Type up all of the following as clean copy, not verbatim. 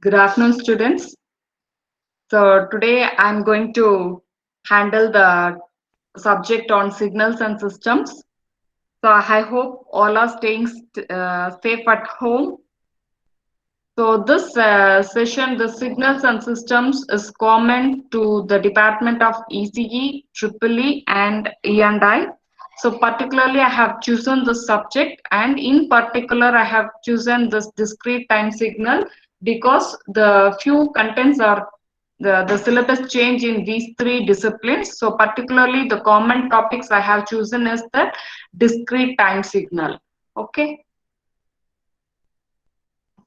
Good afternoon, students. So today I'm going to handle the subject on signals and systems. So I hope all are staying safe at home. So this session, the signals and systems, is common to the Department of ECE, EEE, and E&I. So particularly, I have chosen this subject, and in particular, I have chosen this discrete time signal because the few contents are the syllabus change in these three disciplines. So particularly, the common topics I have chosen is the discrete time signal. Okay.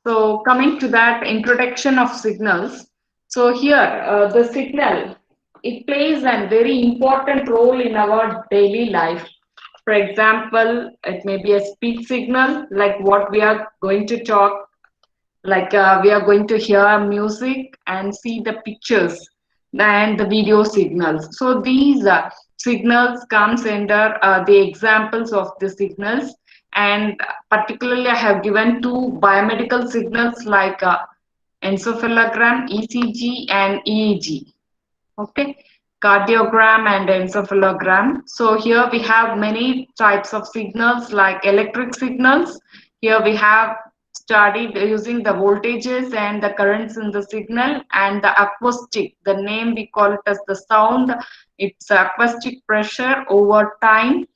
So coming to that introduction of signals. So here the signal, it plays a very important role in our daily life. For example, it may be a speech signal like what we are going to talk, like we are going to hear music and see the pictures and the video signals. So these signals comes under the examples of the signals, and particularly I have given two biomedical signals like encephalogram, ECG, and EEG. Okay, cardiogram and encephalogram. So here we have many types of signals like electric signals. Here we have studied using the voltages and the currents in the signal, and the acoustic, the name we call it as the sound. It's acoustic pressure over time.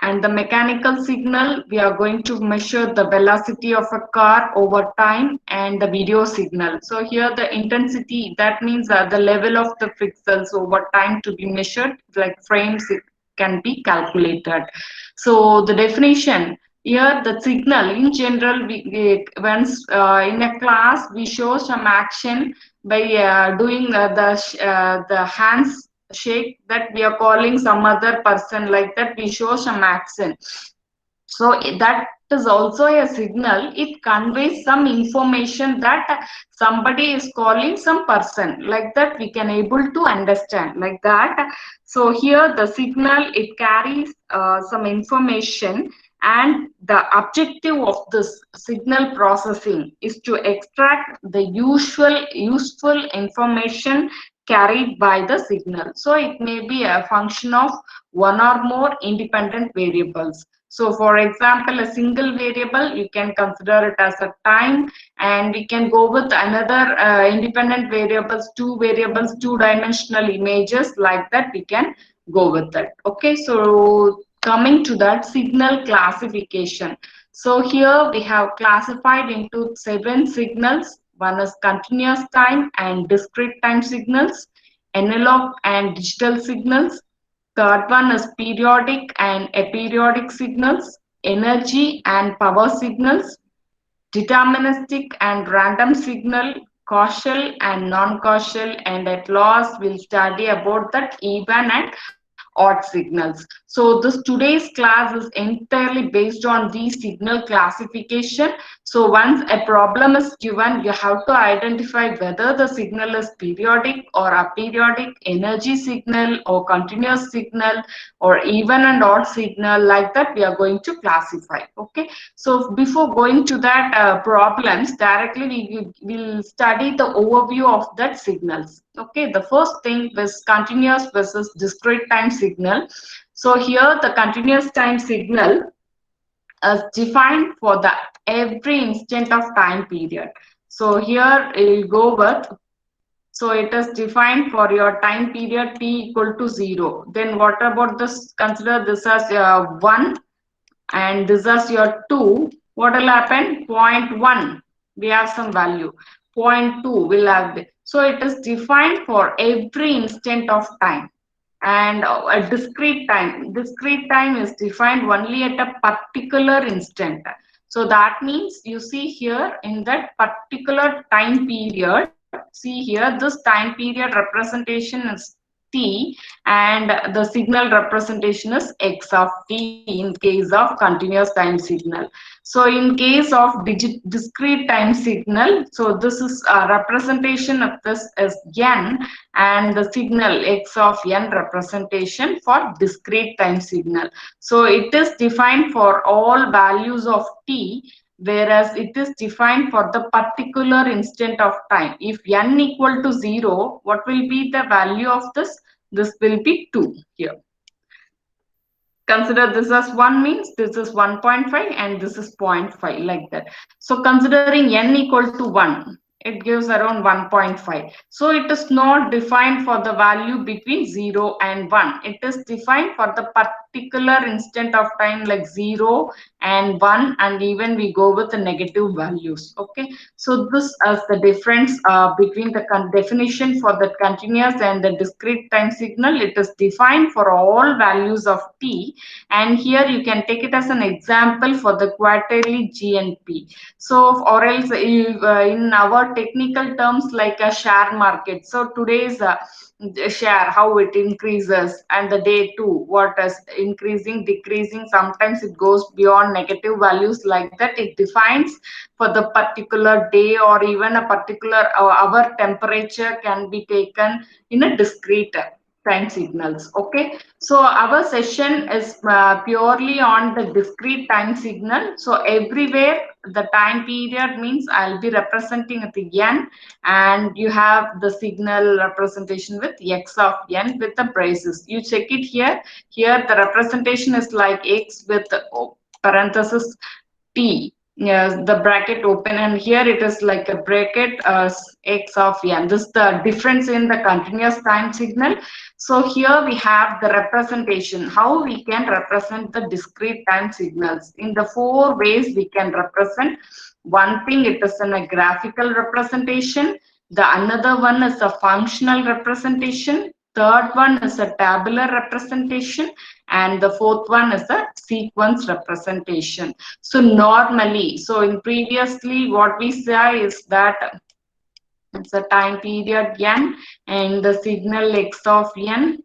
And the mechanical signal, we are going to measure the velocity of a car over time, and the video signal. So here the intensity, that means the level of the pixels over time to be measured, like frames, it can be calculated. So the definition, here the signal in general, once in a class we show some action by doing the hands shake, that we are calling some other person, like that we show some action. So that is also a signal. It conveys some information that somebody is calling some person, like that we can able to understand like that. So here the signal, it carries some information, and the objective of this signal processing is to extract the useful information carried by the signal. So it may be a function of one or more independent variables. So for example, a single variable, you can consider it as a time, and we can go with another independent variables, two variables, two-dimensional images, like that we can go with it. Okay, so coming to that signal classification. So here we have classified into 7 signals. One is continuous time and discrete time signals, analog and digital signals. Third one is periodic and aperiodic signals, energy and power signals, deterministic and random signal, causal and non-causal, and at last we'll study about that even and odd signals. So this today's class is entirely based on the signal classification. So once a problem is given, you have to identify whether the signal is periodic or aperiodic, energy signal or continuous signal, or even and odd signal, like that we are going to classify. Okay, so before going to that problems directly, we will study the overview of that signals. Okay, the first thing was continuous versus discrete time signal. So here the continuous time signal is defined for the every instant of time period. So here we'll go with, so it is defined for your time period t equal to 0. Then what about this? Consider this as 1, and this is your 2. What will happen? 0.1, we have some value. 0.2 will have, so it is defined for every instant of time. And a discrete time is defined only at a particular instant. So that means you see here in that particular time period, see here this time period representation is t, and the signal representation is x of t in case of continuous time signal. So in case of discrete time signal, so this is a representation of this as n, and the signal x of n representation for discrete time signal. So it is defined for all values of t, whereas it is defined for the particular instant of time. If n equal to 0, what will be the value of this? This will be 2 here. Consider this as 1 means this is 1.5 and this is 0.5, like that. So considering n equal to 1, it gives around 1.5. So it is not defined for the value between 0 and 1. It is defined for the particular instant of time like 0 and 1, and even we go with the negative values. Okay, so this is the difference between the definition for the continuous and the discrete time signal. It is defined for all values of t, and here you can take it as an example for the quarterly GNP. So or else in our technical terms like a share market. So today's share, how it increases, and the day two, what is increasing, decreasing, sometimes it goes beyond negative values, like that. It defines for the particular day, or even a particular our temperature can be taken in a discrete time signals. Okay, so our session is purely on the discrete time signal. So everywhere the time period means I'll be representing at the n, and you have the signal representation with x of n with the braces. You check it here. Here the representation is like x with parenthesis t. Yes, the bracket open, and here it is like a bracket x of n. This is the difference in the continuous time signal. So here we have the representation, how we can represent the discrete time signals. In the 4 ways we can represent. One thing, it is in a graphical representation. The another one is a functional representation. Third one is a tabular representation, and the fourth one is a sequence representation. So normally, so in previously what we say is that it's a time period n and the signal x of n.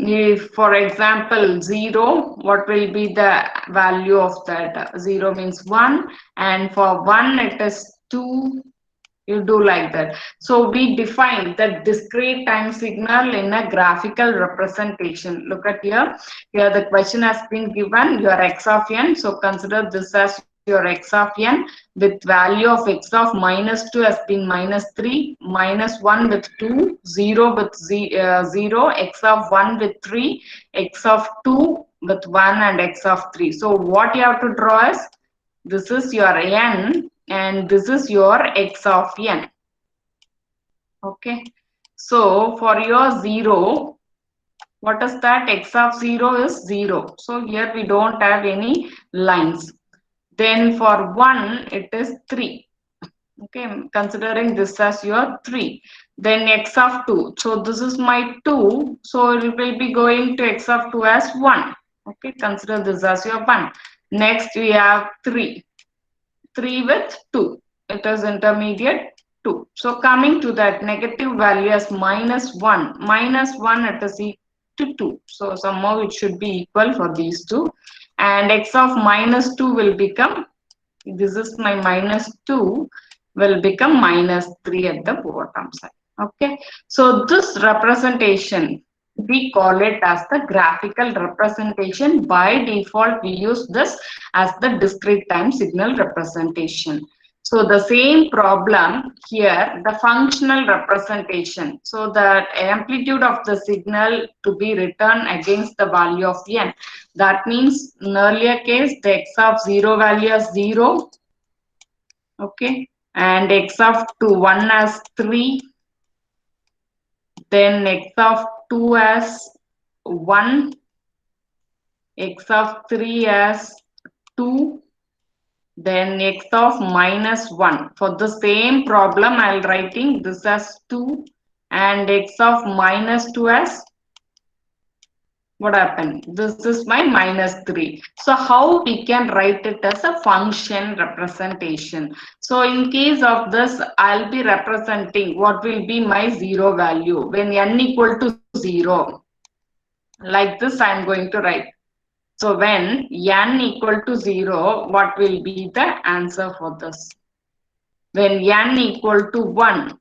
If, for example, 0, what will be the value of that? 0 means 1, and for 1 it is 2. You do like that. So we define the discrete time signal in a graphical representation. Look at here. Here the question has been given your x of n. So consider this as your x of n with value of x of minus 2 has been minus 3, minus 1 with 2, 0 with 0, x of 1 with 3, x of 2 with 1, and x of 3. So what you have to draw is, this is your n and this is your x of n. Okay, so for your 0, what is that? X of 0 is 0. So here we don't have any lines. Then for 1, it is 3. Okay, considering this as your 3. Then x of 2. So this is my 2. So it will be going to x of 2 as 1. Okay, consider this as your 1. Next we have 3. 3 with 2. It is intermediate 2. So coming to that negative value as minus 1. Minus 1, it is equal to 2. So somehow it should be equal for these two. And x of minus 2 will become, this is my minus 2, will become minus 3 at the bottom side. Okay. So this representation, we call it as the graphical representation. By default, we use this as the discrete time signal representation. So the same problem here, the functional representation. So the amplitude of the signal to be written against the value of n. That means in earlier case, the x of 0 value is 0. Okay. And x of 2, 1 as 3. Then x of 2 as 1, x of 3 as 2, then x of minus 1. For the same problem, I'll writing this as 2 and x of minus 2 as, what happened? This is my minus 3. So how we can write it as a function representation? So in case of this, I'll be representing what will be my 0 value when n equal to 0. Like this, I'm going to write. So when n equal to 0, what will be the answer for this? When n equal to 1,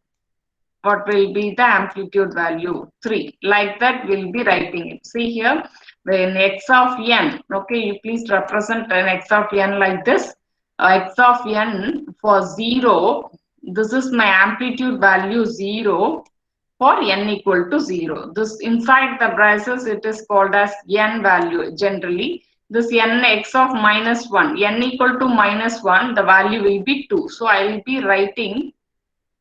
what will be the amplitude value? 3. Like that, we'll be writing it. See here, when x of n, okay, you please represent an x of n like this. X of n for 0, this is my amplitude value 0 for n equal to 0. This inside the braces it is called as n value generally. This n x of minus 1, n equal to minus 1, the value will be 2. So I will be writing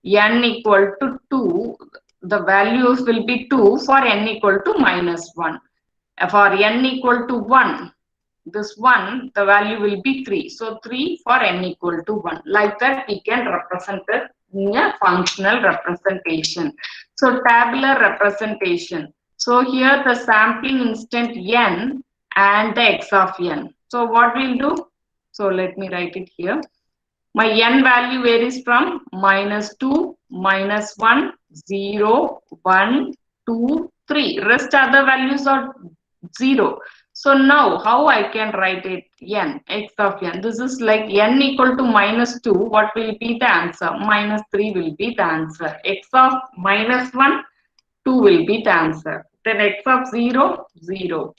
n equal to 2, the values will be 2 for n equal to minus 1. For n equal to 1, this 1, the value will be 3. So 3 for n equal to 1. Like that we can represent it in a functional representation. So tabular representation. So here the sampling instant n and the x of n. So what we'll do? So let me write it here. My n value varies from -2, -1, 0, 1, 2, 3. Rest other values are 0. So now how I can write it? N, x of n. This is like n equal to -2. What will be the answer? -3 will be the answer. X of -1, 2 will be the answer. Then x of 0, 0.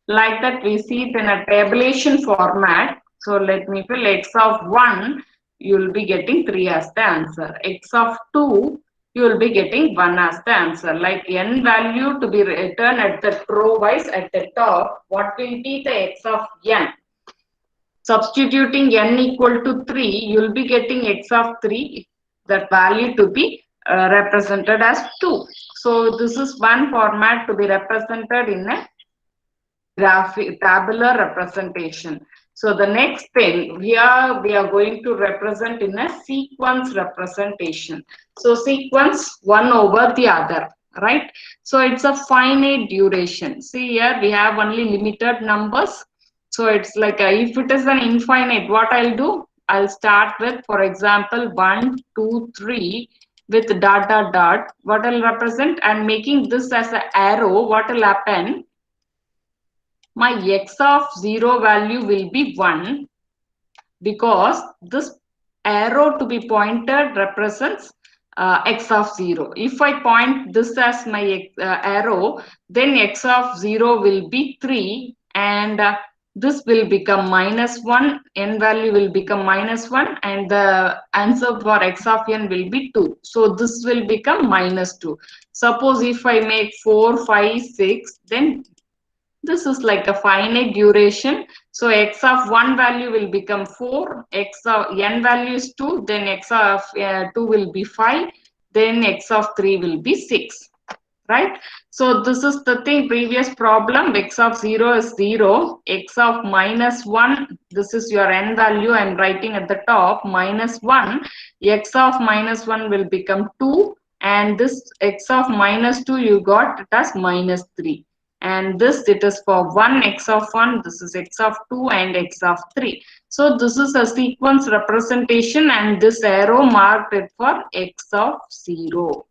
Like that we see it in a tabulation format. So let me fill x of 1, you will be getting 3 as the answer. X of 2, you will be getting 1 as the answer. Like n value to be written at the row wise at the top, what will be the x of n? Substituting n equal to 3, you will be getting x of 3, that value to be represented as 2. So this is one format to be represented in a graphic tabular representation. So the next thing here we are going to represent in a sequence representation. So sequence one over the other, right? So it's a finite duration. See here we have only limited numbers. So it's like if it is an infinite, what I'll do? I'll start with, for example, 1, 2, 3 with dot dot dot. What I'll represent and making this as an arrow, what will happen? My x of 0 value will be 1 because this arrow to be pointed represents x of 0. If I point this as my arrow, then x of 0 will be 3 and this will become -1, n value will become -1 and the answer for x of n will be 2. So this will become -2. Suppose if I make 4, 5, 6, then this is like a finite duration. So x of 1 value will become 4, x of n value is 2, then x of 2 will be 5, then x of 3 will be 6, right? So this is the thing, previous problem, x of 0 is 0, x of -1, this is your n value, I'm writing at the top, -1, x of -1 will become 2, and this x of -2 you got it as -3. And this it is for 1 x of 1, this is x of 2 and x of 3. So this is a sequence representation and this arrow marked it for x of 0.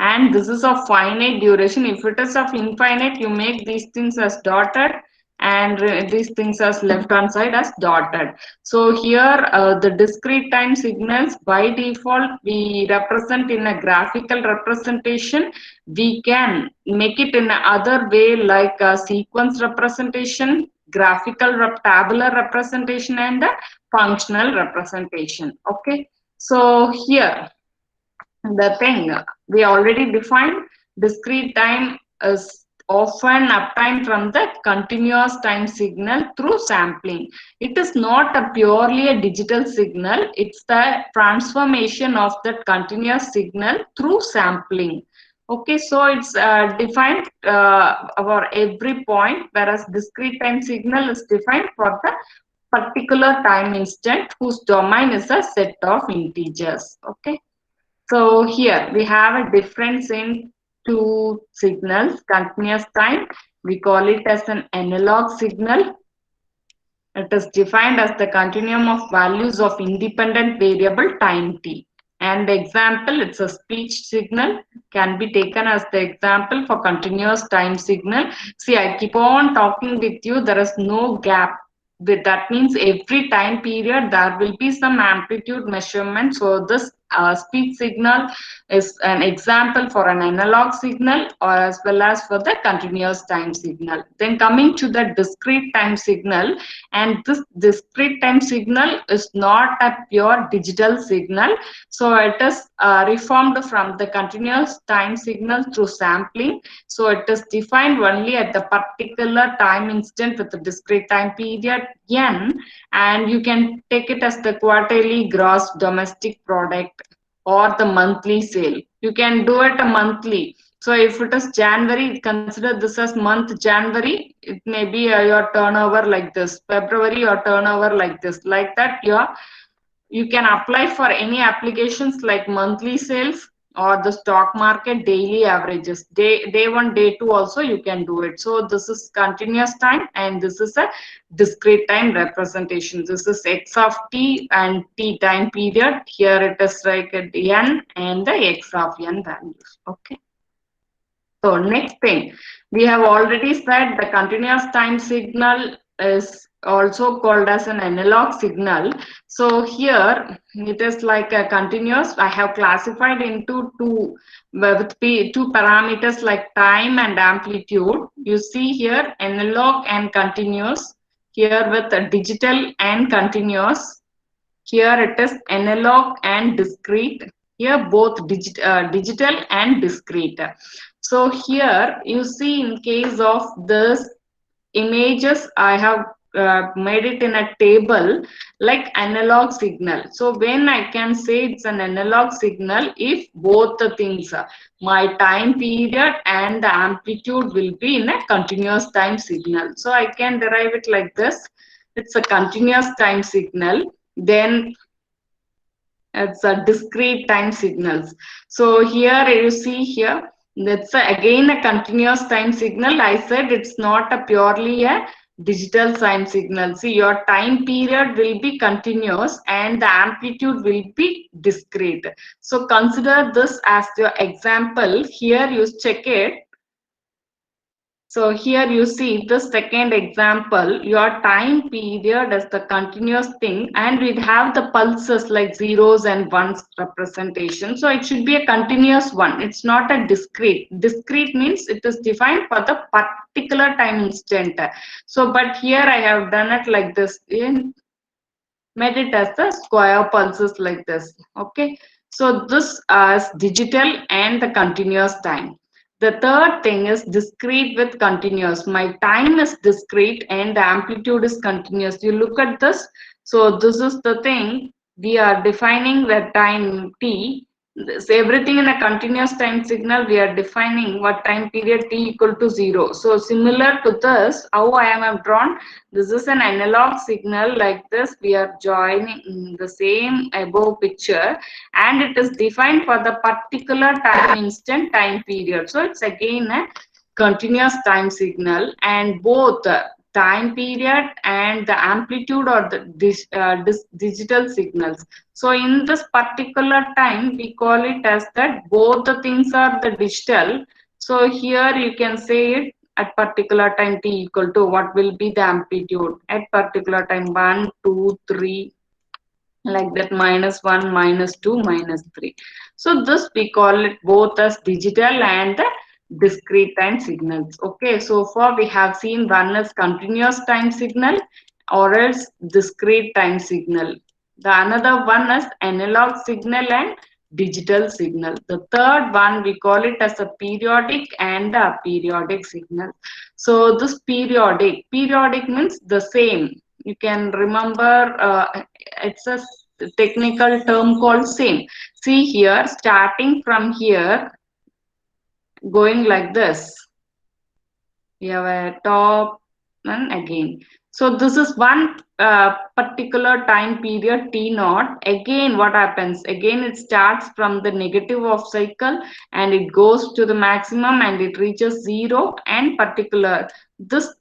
And this is of finite duration. If it is of infinite, you make these things as dotted and these things as left hand side as dotted. So here the discrete time signals by default we represent in a graphical representation. We can make it in another way like a sequence representation, graphical tabular representation and a functional representation. Okay, so here the thing we already defined, discrete time is often obtained from the continuous time signal through sampling. It is not a purely a digital signal, it's the transformation of that continuous signal through sampling. Okay, so it's defined for every point, whereas discrete time signal is defined for the particular time instant whose domain is a set of integers. Okay. So here we have a difference in two signals, continuous time. We call it as an analog signal. It is defined as the continuum of values of independent variable time t. And the example, it's a speech signal, can be taken as the example for continuous time signal. See, I keep on talking with you, there is no gap. That means every time period there will be some amplitude measurement. So this Speed signal is an example for an analog signal or as well as for the continuous time signal. Then coming to the discrete time signal, and this discrete time signal is not a pure digital signal. So it is reformed from the continuous time signal through sampling. So it is defined only at the particular time instant with the discrete time period n, and you can take it as the quarterly gross domestic product or the monthly sale. You can do it a monthly. So if it is January, consider this as month January. It may be your turnover like this. February, your turnover like this. Like that, you can apply for any applications like monthly sales or the stock market daily averages. Day one, day two also you can do it. So this is continuous time and this is a discrete time representation. This is x of t and t time period. Here it is like n and the x of n values. Okay. So next thing, we have already said the continuous time signal is also called as an analog signal. So here it is like a continuous. I have classified into two parameters like time and amplitude. You see here analog and continuous. Here with a digital and continuous. Here it is analog and discrete. Here both digital and discrete. So here you see in case of this images, I have made it in a table like analog signal. So when I can say it's an analog signal if both the things, my time period and the amplitude will be in a continuous time signal. So I can derive it like this. It's a continuous time signal. Then it's a discrete time signals. So here you see here, that's again a continuous time signal. I said it's not a purely a digital time signal. See, your time period will be continuous and the amplitude will be discrete. So consider this as your example. Here you check it. So here you see the second example, your time period is the continuous thing and we have the pulses like zeros and ones representation. So it should be a continuous one. It's not a discrete. Discrete means it is defined for the particular time instant. So but here I have done it like this, made it as the square pulses like this. Okay. So this is digital and the continuous time. The third thing is discrete with continuous. My time is discrete and the amplitude is continuous. You look at this. So this is the thing. We are defining the time t. This, everything in a continuous time signal, we are defining what time period t equal to 0. So similar to this, how I have drawn, this is an analog signal like this. We are joining the same above picture and it is defined for the particular time instant time period. So it's again a continuous time signal and both time period and the amplitude or the digital signals. So in this particular time, we call it as that both the things are the digital. So here you can say it at particular time t equal to what will be the amplitude at particular time 1, 2, 3, like that -1, -2, -3. So this we call it both as digital and the discrete time signals. Okay, so far we have seen one is continuous time signal or else discrete time signal. The another one is analog signal and digital signal. The third one we call it as a periodic and a periodic signal. So this periodic means the same. You can remember it's a technical term called same. See here, starting from here, going like this. We have a top and again. So this is one particular time period T naught. Again, what happens? Again, it starts from the negative of cycle and it goes to the maximum and it reaches 0 and particular this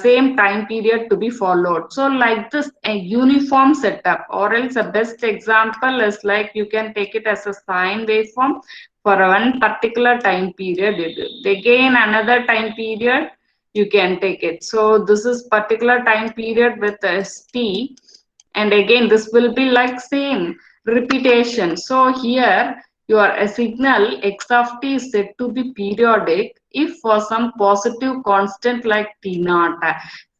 same time period to be followed. So like this, a uniform setup or else a best example is like you can take it as a sine waveform for one particular time period. Again, another time period you can take it. So this is particular time period with st and again this will be like same. repetition. So here your a signal x of t is said to be periodic if for some positive constant like t naught.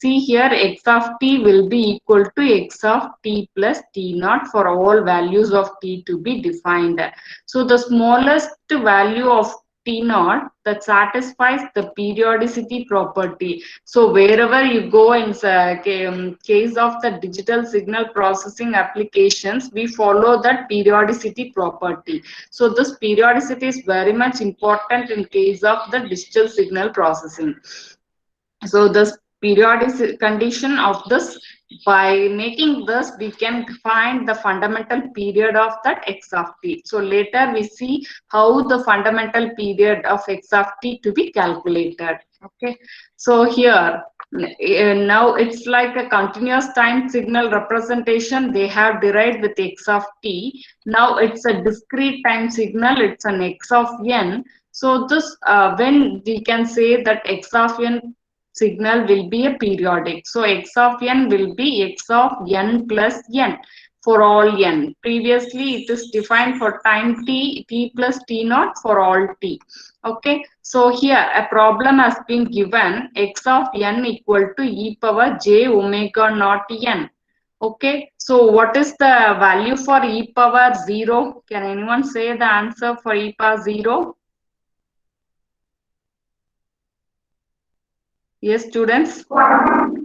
See here x of t will be equal to x of t plus t naught for all values of t to be defined. So the smallest value of T naught that satisfies the periodicity property. So wherever you go in case of the digital signal processing applications, we follow that periodicity property. So this periodicity is very much important in case of the digital signal processing. So this periodic condition of this, by making this we can find the fundamental period of that x of t. So later we see how the fundamental period of x of t to be calculated. Okay, so here now it's like a continuous time signal representation they have derived with x of t. Now it's a discrete time signal, it's an x of n. So this when we can say that x of n signal will be a periodic. So x of n will be x of n plus n for all n. Previously it is defined for time t, t plus t naught for all t. Okay, so here a problem has been given x of n equal to e power j omega naught n. Okay, so what is the value for e power 0? Can anyone say the answer for e power 0? Yes, students?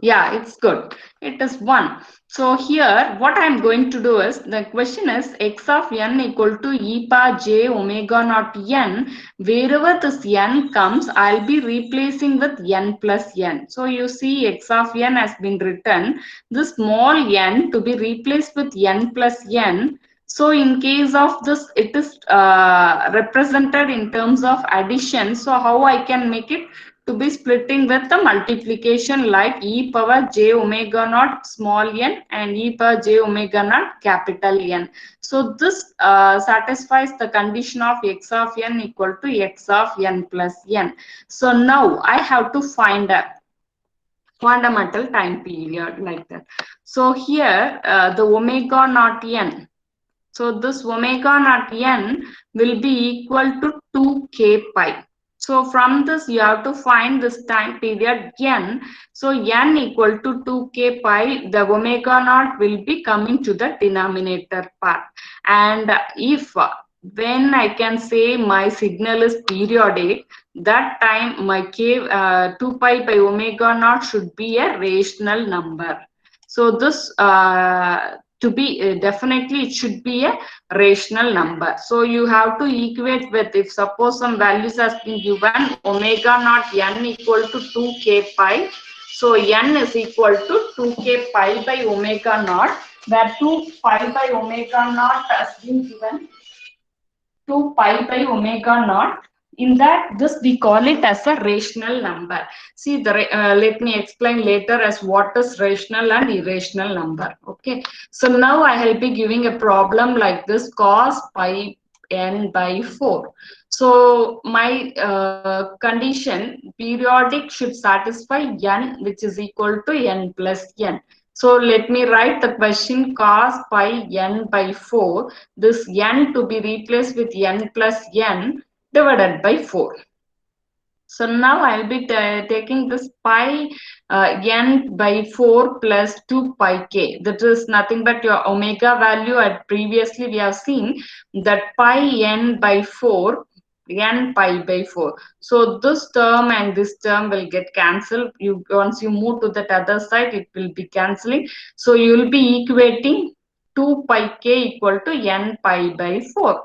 Yeah, it's good. It is 1. So here, what I'm going to do is, the question is x of n equal to e power j omega naught n. Wherever this n comes, I'll be replacing with n plus n. So you see x of n has been written, this small n to be replaced with n plus n. So in case of this, it is represented in terms of addition. So how I can make it? To be splitting with the multiplication like e power j omega naught small n and e power j omega naught capital N. So this satisfies the condition of x of n equal to x of n plus n. So now I have to find a fundamental time period like that. So here the omega naught n. So this omega naught n will be equal to 2k pi. So from this you have to find this time period n. So n equal to 2k pi, the omega naught will be coming to the denominator part. And if when I can say my signal is periodic, that time my k 2 pi by omega naught should be a rational number. So this to be definitely it should be a rational number. So you have to equate with, if suppose some values has been given, omega naught n equal to 2k pi. So n is equal to 2k pi by omega naught, where 2 pi by omega naught has been given 2 pi by omega naught. In that, this we call it as a rational number. See, let me explain later as what is rational and irrational number. Okay, so now I will be giving a problem like this: cos pi n by 4. So my condition periodic should satisfy n, which is equal to n plus n. So let me write the question: cos pi n by 4. This n to be replaced with n plus n divided by 4. So now I'll be taking this pi n by 4 plus 2 pi k. That is nothing but your omega value. At previously we have seen that pi n by 4 n pi by 4. So this term and this term will get cancelled. Once you move to that other side, it will be cancelling. So you will be equating 2 pi k equal to n pi by 4.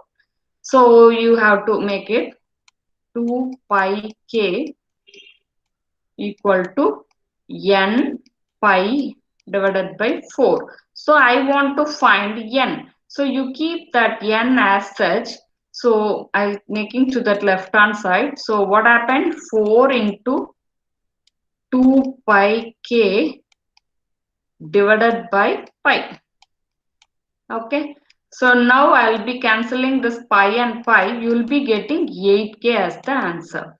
So you have to make it 2 pi k equal to n pi divided by 4. So I want to find n. So you keep that n as such. So I'm making to that left hand side. So what happened? 4 into 2 pi k divided by pi. Okay. So now I'll be cancelling this pi and pi. You will be getting 8k as the answer.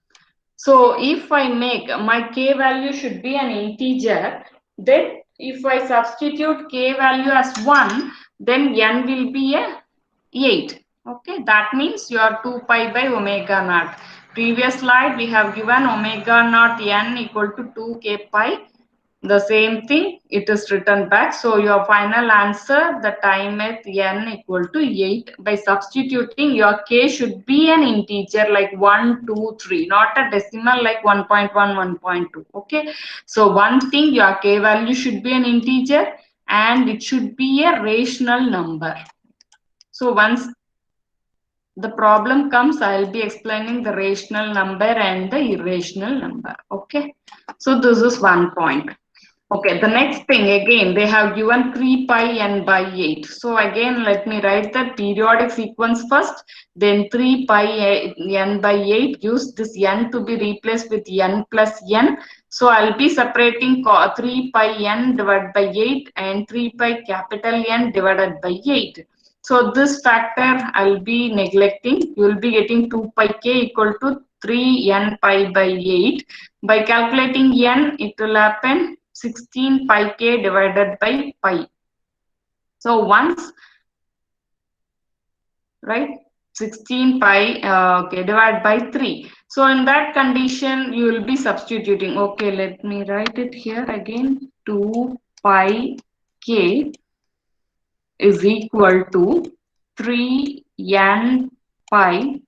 So if I make my k value should be an integer, then if I substitute k value as 1, then n will be a 8. Okay, that means your 2 pi by omega naught. Previous slide we have given omega naught n equal to 2k pi. The same thing, it is written back. So your final answer, the time at n equal to 8. By substituting, your k should be an integer like 1, 2, 3, not a decimal like 1.1, 1.2. Okay, so one thing, your k value should be an integer and it should be a rational number. So once the problem comes, I'll be explaining the rational number and the irrational number. Okay, so this is one point. Okay, the next thing, again they have given 3 pi n by 8. So again let me write the periodic sequence first, then 3 pi n by 8 gives this n to be replaced with n plus n. So I'll be separating 3 pi n divided by 8 and 3 pi capital N divided by 8. So this factor I'll be neglecting. You will be getting 2 pi k equal to 3 n pi by 8. By calculating n, it will happen 16 pi k divided by pi. So once, right, 16 pi okay, divided by 3. So in that condition, you will be substituting. Okay, let me write it here again. 2 pi k is equal to 3 n pi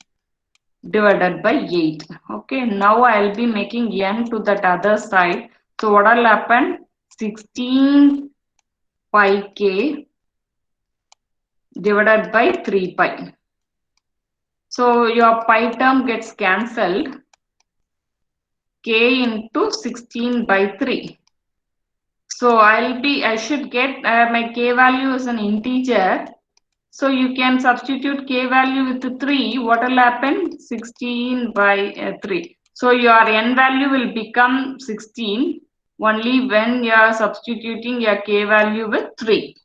divided by 8. Okay, now I'll be making n to that other side. So what will happen? 16 pi k divided by 3 pi. So your pi term gets cancelled. K into 16 by 3. So I should get my k value is an integer. So you can substitute k value with 3. What will happen? 16 by 3. So your n value will become 16 only when you are substituting your k value with 3.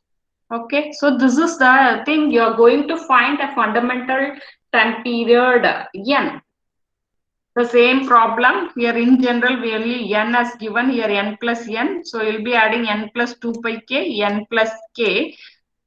Okay, so this is the thing, you are going to find a fundamental time period n. The same problem here in general, we only n as given here n plus n. So you'll be adding n plus 2 pi k, n plus k,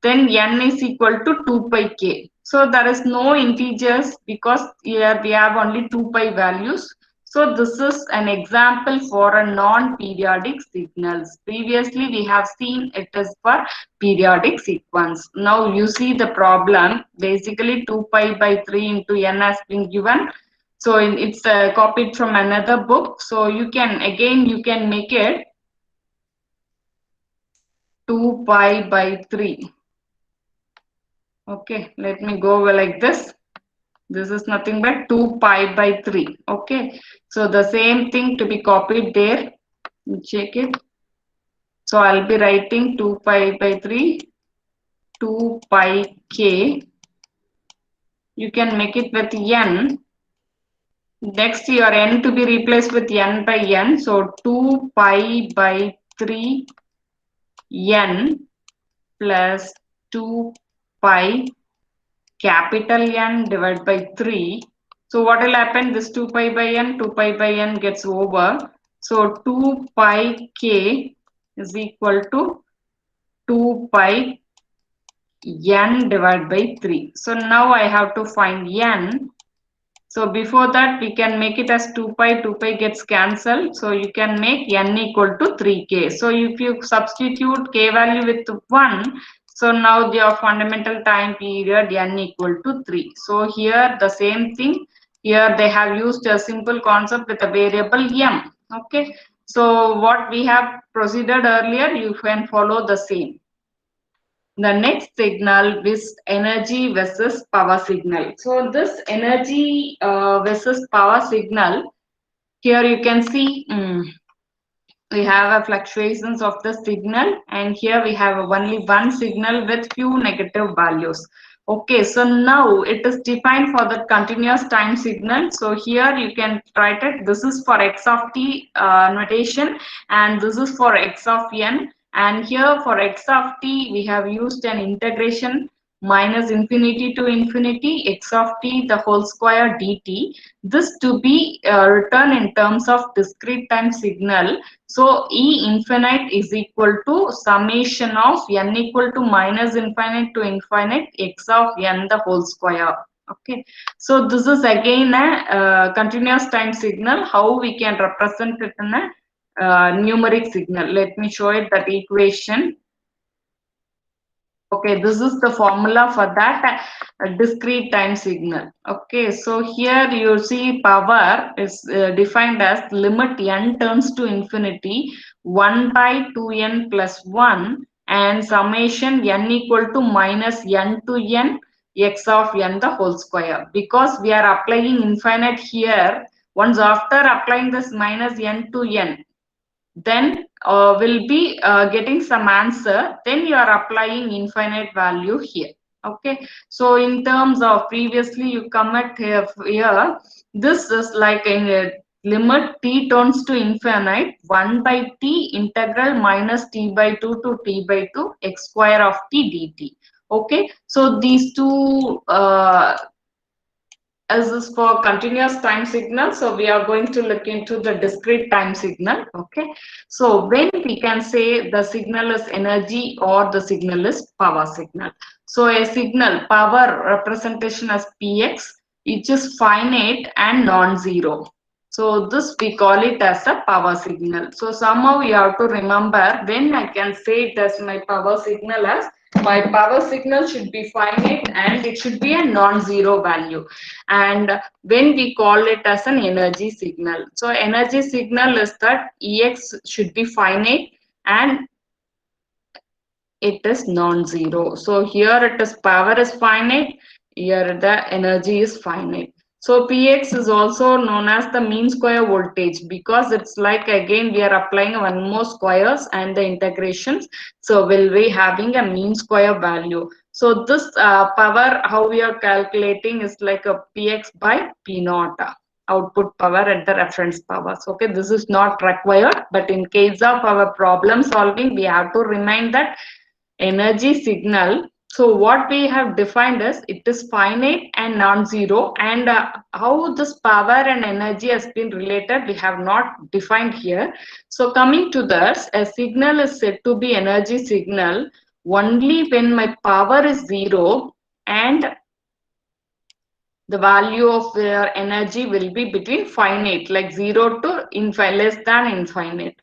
then n is equal to 2 pi k. So there is no integers because here we have only 2 pi values. So this is an example for a non-periodic signals. Previously we have seen it is for periodic sequence. Now you see the problem, basically 2 pi by 3 into n has been given. So it's copied from another book. So you can make it 2 pi by 3. Okay, let me go like this. This is nothing but 2 pi by 3. Okay, so the same thing to be copied there. Check it. So I'll be writing 2 pi by 3, 2 pi k. You can make it with n. Next, your n to be replaced with n by n. So 2 pi by 3 n plus 2 pi capital N divided by 3. So what will happen? This 2 pi by n gets over. So 2 pi k is equal to 2 pi n divided by 3. So now I have to find n. So before that we can make it as 2 pi gets cancelled. So you can make n equal to 3k. So if you substitute k value with 1, so now your fundamental time period n equal to 3. So here the same thing. Here they have used a simple concept with a variable m. Okay. So what we have proceeded earlier, you can follow the same. The next signal is energy versus power signal. So this energy versus power signal, here you can see we have a fluctuations of the signal, and here we have only one signal with few negative values. Okay, so now it is defined for the continuous time signal. So here you can write it, this is for x of t notation, and this is for x of n. And here for x of t, we have used an integration minus infinity to infinity x of t the whole square dt. This to be written in terms of discrete time signal. So E infinite is equal to summation of n equal to minus infinite to infinite x of n the whole square. Okay, so this is again a continuous time signal. How we can represent it in a numeric signal? Let me show it that equation. Okay, this is the formula for that discrete time signal. Okay, so here you see power is defined as limit n turns to infinity 1 by 2n plus 1 and summation n equal to minus n to n x of n the whole square. Because we are applying infinite here, once after applying this minus n to n, then will be getting some answer, then you are applying infinite value here. Okay, so in terms of previously you come at here, this is like a limit t turns to infinite 1 by t integral minus t by 2 to t by 2 x square of t dt. Okay, so these two as is for continuous time signal, so we are going to look into the discrete time signal. Okay, so when we can say the signal is energy or the signal is power signal. So a signal power representation as px, it is finite and non-zero. So this we call it as a power signal. So somehow you have to remember, when I can say it as my power signal as my power signal should be finite and it should be a non-zero value. And when we call it as an energy signal, so energy signal is that Ex should be finite and it is non-zero. So here it is power is finite, here the energy is finite. So Px is also known as the mean square voltage, because it's like again we are applying one more squares and the integrations. So we'll be having a mean square value. So this power, how we are calculating, is like a Px by P naught, output power at the reference powers. Okay, this is not required, but in case of our problem solving, we have to remind that energy signal. So what we have defined is it is finite and non-zero, and how this power and energy has been related we have not defined here. So coming to this, a signal is said to be energy signal only when my power is zero and the value of their energy will be between finite, like 0 to infinite, less than infinite.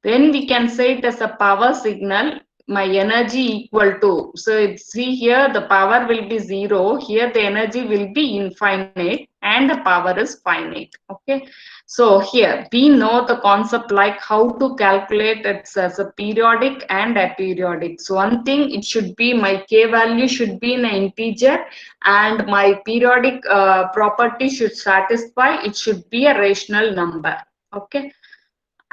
Then we can say it as a power signal, my energy equal to, so see here the power will be 0, here the energy will be infinite and the power is finite. Okay, so here we know the concept like how to calculate it as a periodic and aperiodic. So one thing, it should be my k value should be in an integer and my periodic property should satisfy, it should be a rational number. Okay,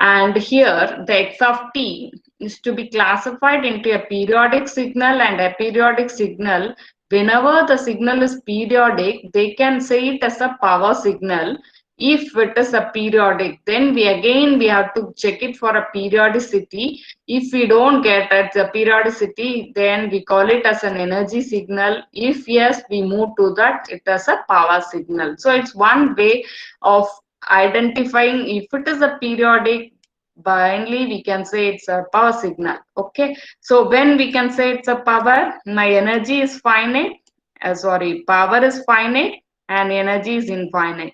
and here the x of t is to be classified into a periodic signal and aperiodic signal. Whenever the signal is periodic, they can say it as a power signal. If it is a periodic, then we have to check it for a periodicity. If we don't get at the periodicity, then we call it as an energy signal. If yes, we move to that it as a power signal. So it's one way of identifying if it is a periodic. Blindly we can say it's a power signal. Okay, so when we can say it's a power, my energy is finite, power is finite and energy is infinite.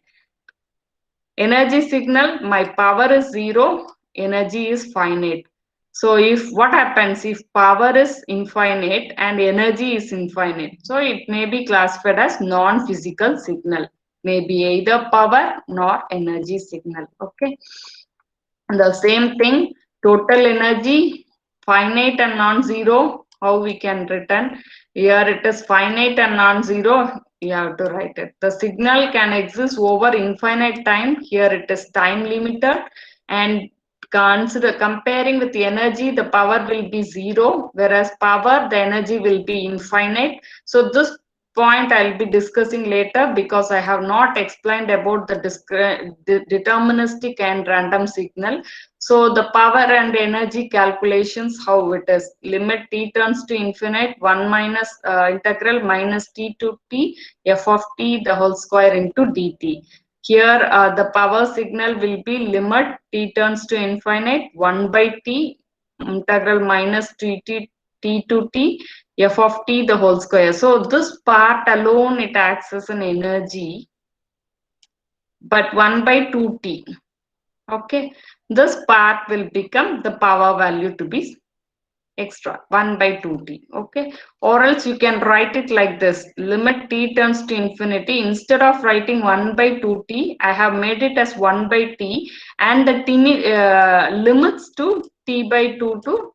Energy signal, my power is 0, energy is finite. So if what happens if power is infinite and energy is infinite, so it may be classified as non-physical signal, maybe either power nor energy signal. Okay, and the same thing, total energy, finite and non-zero, how we can return? Here it is finite and non-zero, you have to write it. The signal can exist over infinite time, here it is time limited, and consider comparing with the energy, the power will be 0, whereas power, the energy will be infinite. So this point I'll be discussing later, because I have not explained about the deterministic and random signal. So the power and energy calculations, how it is: limit t turns to infinite, 1 minus integral minus t to t f of t the whole square into dt. Here the power signal will be limit t turns to infinite, 1 by t integral minus t to t f of t the whole square. So this part alone, it acts as an energy, but 1 by 2t. Okay, this part will become the power value to be extra, 1 by 2t. Okay, or else you can write it like this: limit t turns to infinity. Instead of writing 1 by 2t, I have made it as 1 by t, and the t limits to t by 2 to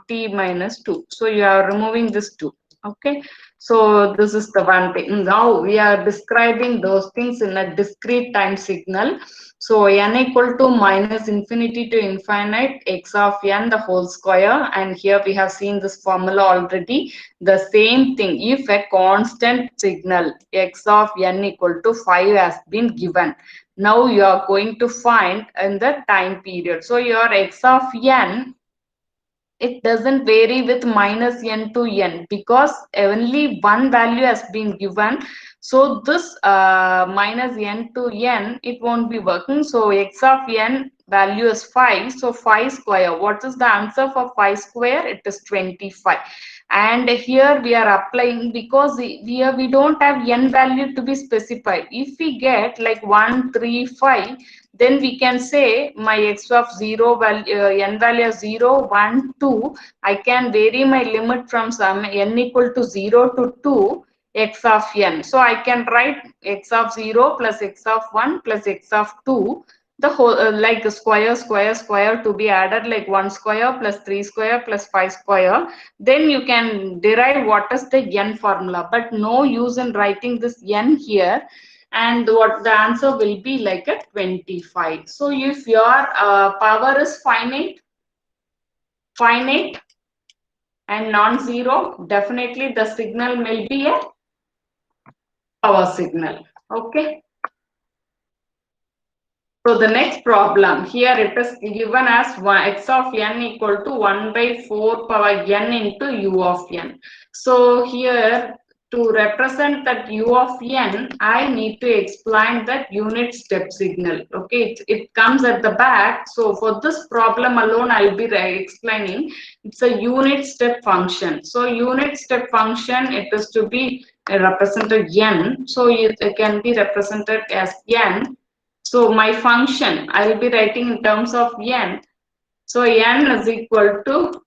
t minus 2. So you are removing this 2. Okay, so this is the one thing. Now we are describing those things in a discrete time signal. So n equal to minus infinity to infinite x of n the whole square, and here we have seen this formula already. The same thing, if a constant signal x of n equal to 5 has been given, now you are going to find in the time period. So your x of n, it doesn't vary with minus n to n, because only one value has been given. So this minus n to n, it won't be working. So x of n value is 5. So 5 square, what is the answer for 5 square? It is 25. And here we are applying, because we don't have n value to be specified. If we get like 1 3 5, then we can say my x of 0 value, n value of 0 1 2, I can vary my limit from some n equal to 0 to 2 x of n. So I can write x of 0 plus x of 1 plus x of 2, the whole like square to be added, like 1 square plus 3 square plus 5 square. Then you can derive what is the n formula, but no use in writing this n here. And what the answer will be like a 25. So if your power is finite and non-zero, definitely the signal will be a power signal. Okay. So the next problem, here it is given as x of n equal to 1 by 4 power n into u of n. So here, to represent that u of n, I need to explain that unit step signal. Okay, it comes at the back. So for this problem alone, I'll be explaining. It's a unit step function. So unit step function, it is to be represented n. So it can be represented as n. So my function, I will be writing in terms of n. So n is equal to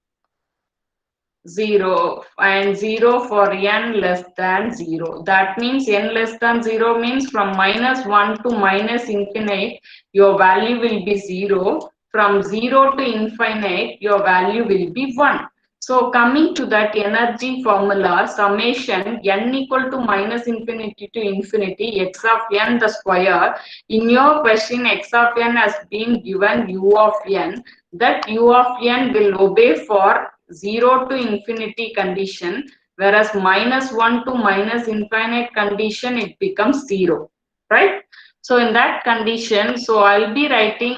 0, and 0 for n less than 0. That means n less than 0 means from minus 1 to minus infinite, your value will be 0. From 0 to infinite, your value will be 1. So coming to that energy formula, summation n equal to minus infinity to infinity x of n the square. In your question, x of n has been given u of n. That u of n will obey for 0 to infinity condition, whereas minus 1 to minus infinite condition, it becomes 0, right? So in that condition, so I'll be writing,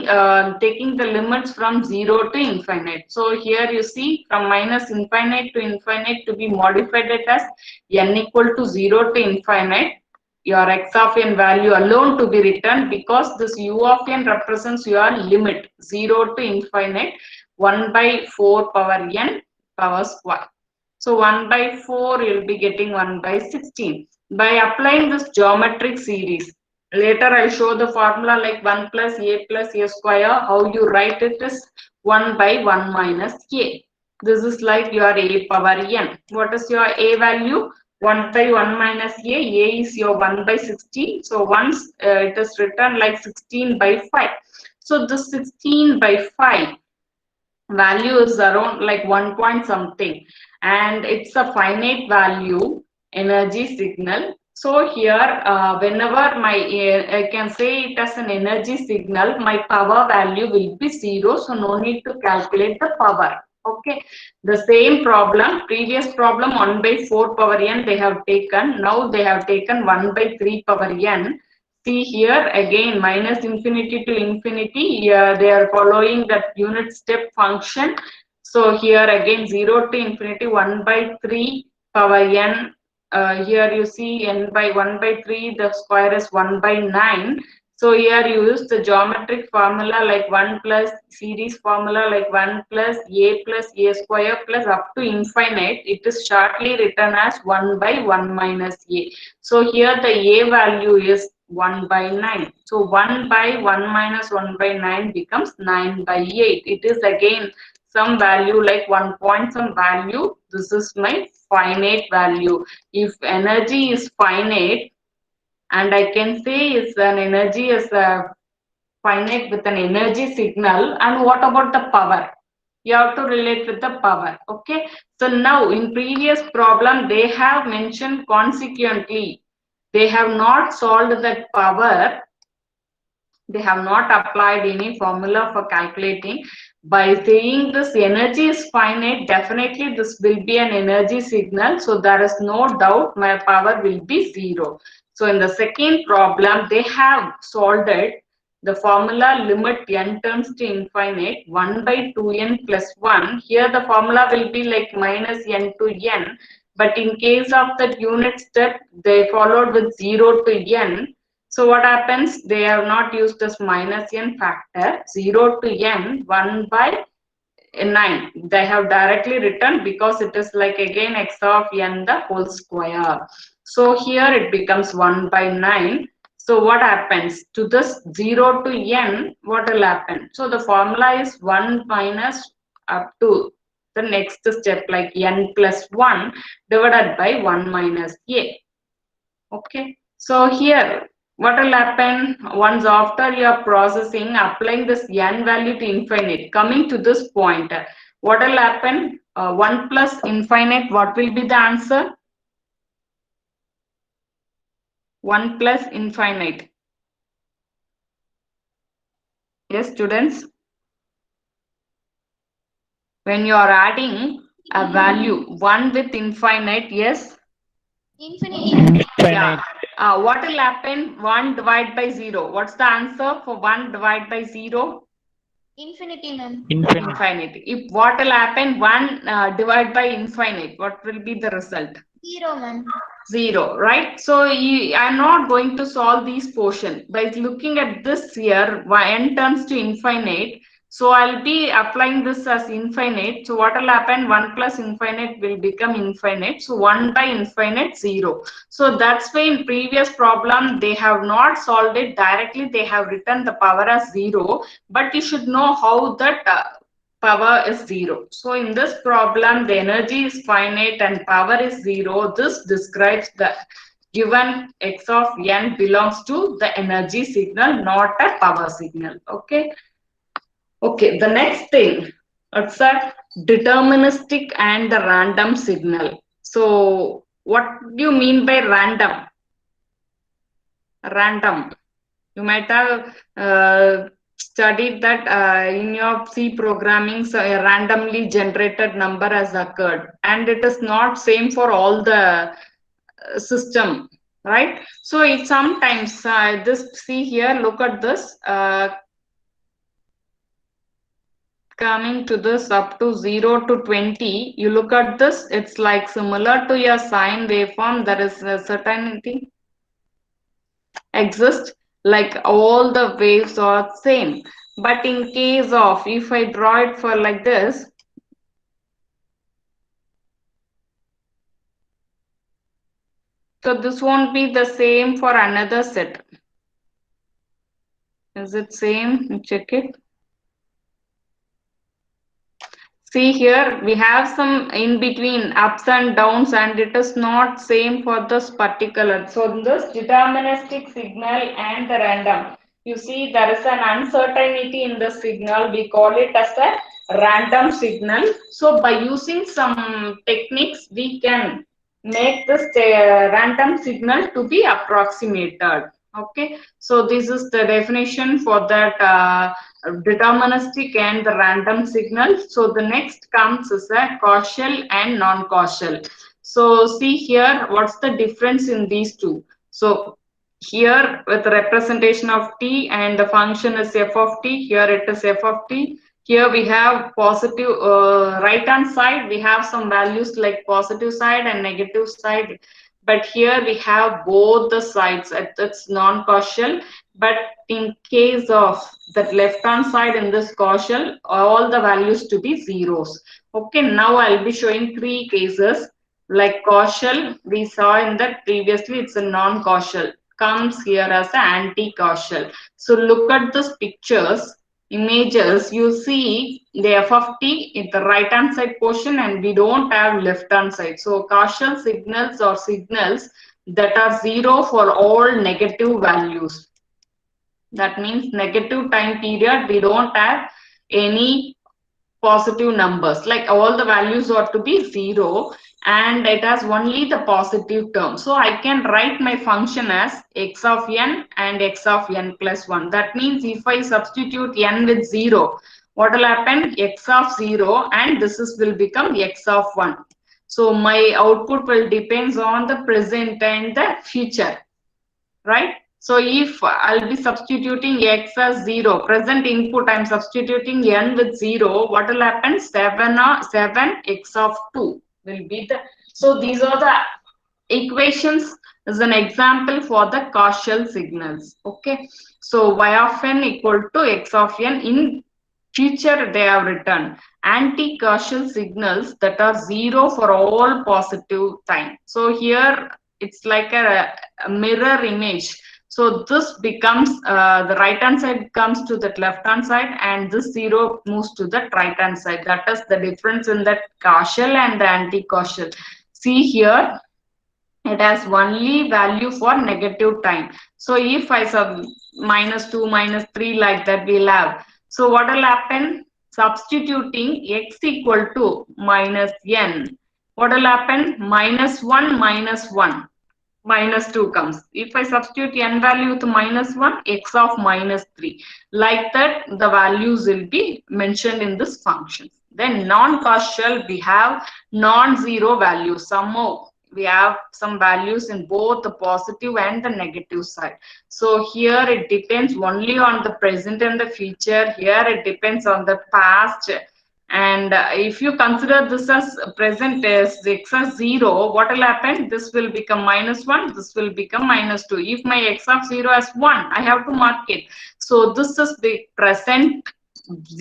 taking the limits from 0 to infinite. So here you see, from minus infinite to infinite to be modified it as n equal to 0 to infinite, your x of n value alone to be written, because this u of n represents your limit 0 to infinite, 1 by 4 power n power square. So 1 by 4, you'll be getting 1 by 16. By applying this geometric series, later I'll show the formula like 1 plus a square. How you write it is 1 by 1 minus a. This is like your a power n. What is your a value? 1 by 1 minus a is your 1 by 16. So once it is written like 16 by 5. So this 16 by 5 value is around like 1 point something, and it's a finite value energy signal. So here whenever my I can say it as an energy signal, my power value will be 0, so no need to calculate the power. Okay, the same problem, previous problem 1 by 4 power n they have taken, now they have taken 1 by 3 power n. See here again minus infinity to infinity, here they are following that unit step function. So here again 0 to infinity 1 by 3 power n. Here you see n by 1 by 3, the square is 1 by 9. So here you use the geometric formula like 1 plus series formula like 1 plus a square plus up to infinite. It is shortly written as 1 by 1 minus a. So here the a value is 1 by 9. So 1 by 1 minus 1 by 9 becomes 9 by 8. It is again some value like 1 point some value. This is my finite value. If energy is finite, and I can say is an energy is finite with an energy signal. And what about the power? You have to relate with the power. Okay. So now in previous problem they have mentioned consequently. They have not solved that power. They have not applied any formula for calculating. By saying this energy is finite, definitely this will be an energy signal. So there is no doubt my power will be 0. So in the second problem, they have solved it. The formula limit n turns to infinite 1 by 2n plus 1. Here the formula will be like minus n to n. But in case of that unit step, they followed with 0 to n. So what happens? They have not used this minus n factor 0 to n 1 by 9. They have directly written because it is like again x of n the whole square. So here it becomes 1 by 9. So what happens? To this 0 to n, what will happen? So the formula is 1 minus up to the next step like n plus 1 divided by 1 minus a. Okay. So here what will happen once after you are processing, applying this n value to infinite, coming to this point, what will happen? 1 plus infinite, what will be the answer? 1 plus infinite. Yes, students? When you are adding a value 1 with infinite, yes? Infinite. Yeah. What will happen? 1 divided by 0. What's the answer for 1 divided by 0? Infinity, ma'am. Infinity. If what will happen? 1 divided by infinite, what will be the result? 0, ma'am. 0, right? So I'm not going to solve these portion. By looking at this here, n turns to infinite. So I'll be applying this as infinite. So what will happen? 1 plus infinite will become infinite. So 1 by infinite, 0. So that's why in previous problem, they have not solved it directly. They have written the power as 0. But you should know how that power is 0. So in this problem, the energy is finite and power is 0. This describes the given x of n belongs to the energy signal, not a power signal. Okay. Okay. The next thing, it's a deterministic and the random signal. So what do you mean by random? Random. You might have studied that in your C programming, so a randomly generated number has occurred, and it is not same for all the system, right? So it sometimes this, see here, look at this. Coming to this up to 0 to 20, you look at this, it's like similar to your sine waveform. There is a certainty exist, like all the waves are same. But in case of, if I draw it for like this, so this won't be the same for another set. Is it same? Check it. See here, we have some in between ups and downs, and it is not same for this particular. So this deterministic signal and the random. You see, there is an uncertainty in the signal. We call it as a random signal. So by using some techniques, we can make this random signal to be approximated. Okay. So this is the definition for that deterministic and the random signal. So the next comes is a causal and non-causal. So see here, what's the difference in these two? So here with the representation of t and the function is f of t, here it is f of t. Here we have positive right hand side, we have some values like positive side and negative side. But here we have both the sides, it's non-causal. But in case of that left hand side in this causal, all the values to be zeros. Okay, now I'll be showing three cases. Like causal, we saw in that previously, it's a non-causal, comes here as an anti-causal. So look at these pictures, images, you see the f of t in the right hand side portion and we don't have left hand side. So causal signals or signals that are zero for all negative values. That means negative time period, we don't have any positive numbers, like all the values are to be zero and it has only the positive term. So I can write my function as x of n and x of n plus 1. That means if I substitute n with 0, what will happen? X of 0 and this is will become x of 1. So my output will depends on the present and the future, right? So if I'll be substituting x as 0, present input I'm substituting n with 0, what will happen? 7 x of 2 will be the, so these are the equations as an example for the causal signals. Okay, so y of n equal to x of n. In future they have written anti-causal signals that are zero for all positive time. So here it's like a mirror image. So this becomes the right hand side comes to that left hand side and this zero moves to the right hand side. That is the difference in that causal and the anti-causal. See here, it has only value for negative time. So if I sub -2, -3 like that we'll have. So what will happen? Substituting x equal to minus n. What will happen? -1, -1. -2 comes. If I substitute n value with -1, x of -3. Like that, the values will be mentioned in this function. Then non-causal, we have non-zero values. Somehow we have some values in both the positive and the negative side. So here it depends only on the present and the future. Here it depends on the past. And if you consider this as present as x as 0, what will happen? This will become -1, this will become -2. If my x of 0 as 1, I have to mark it. So this is the present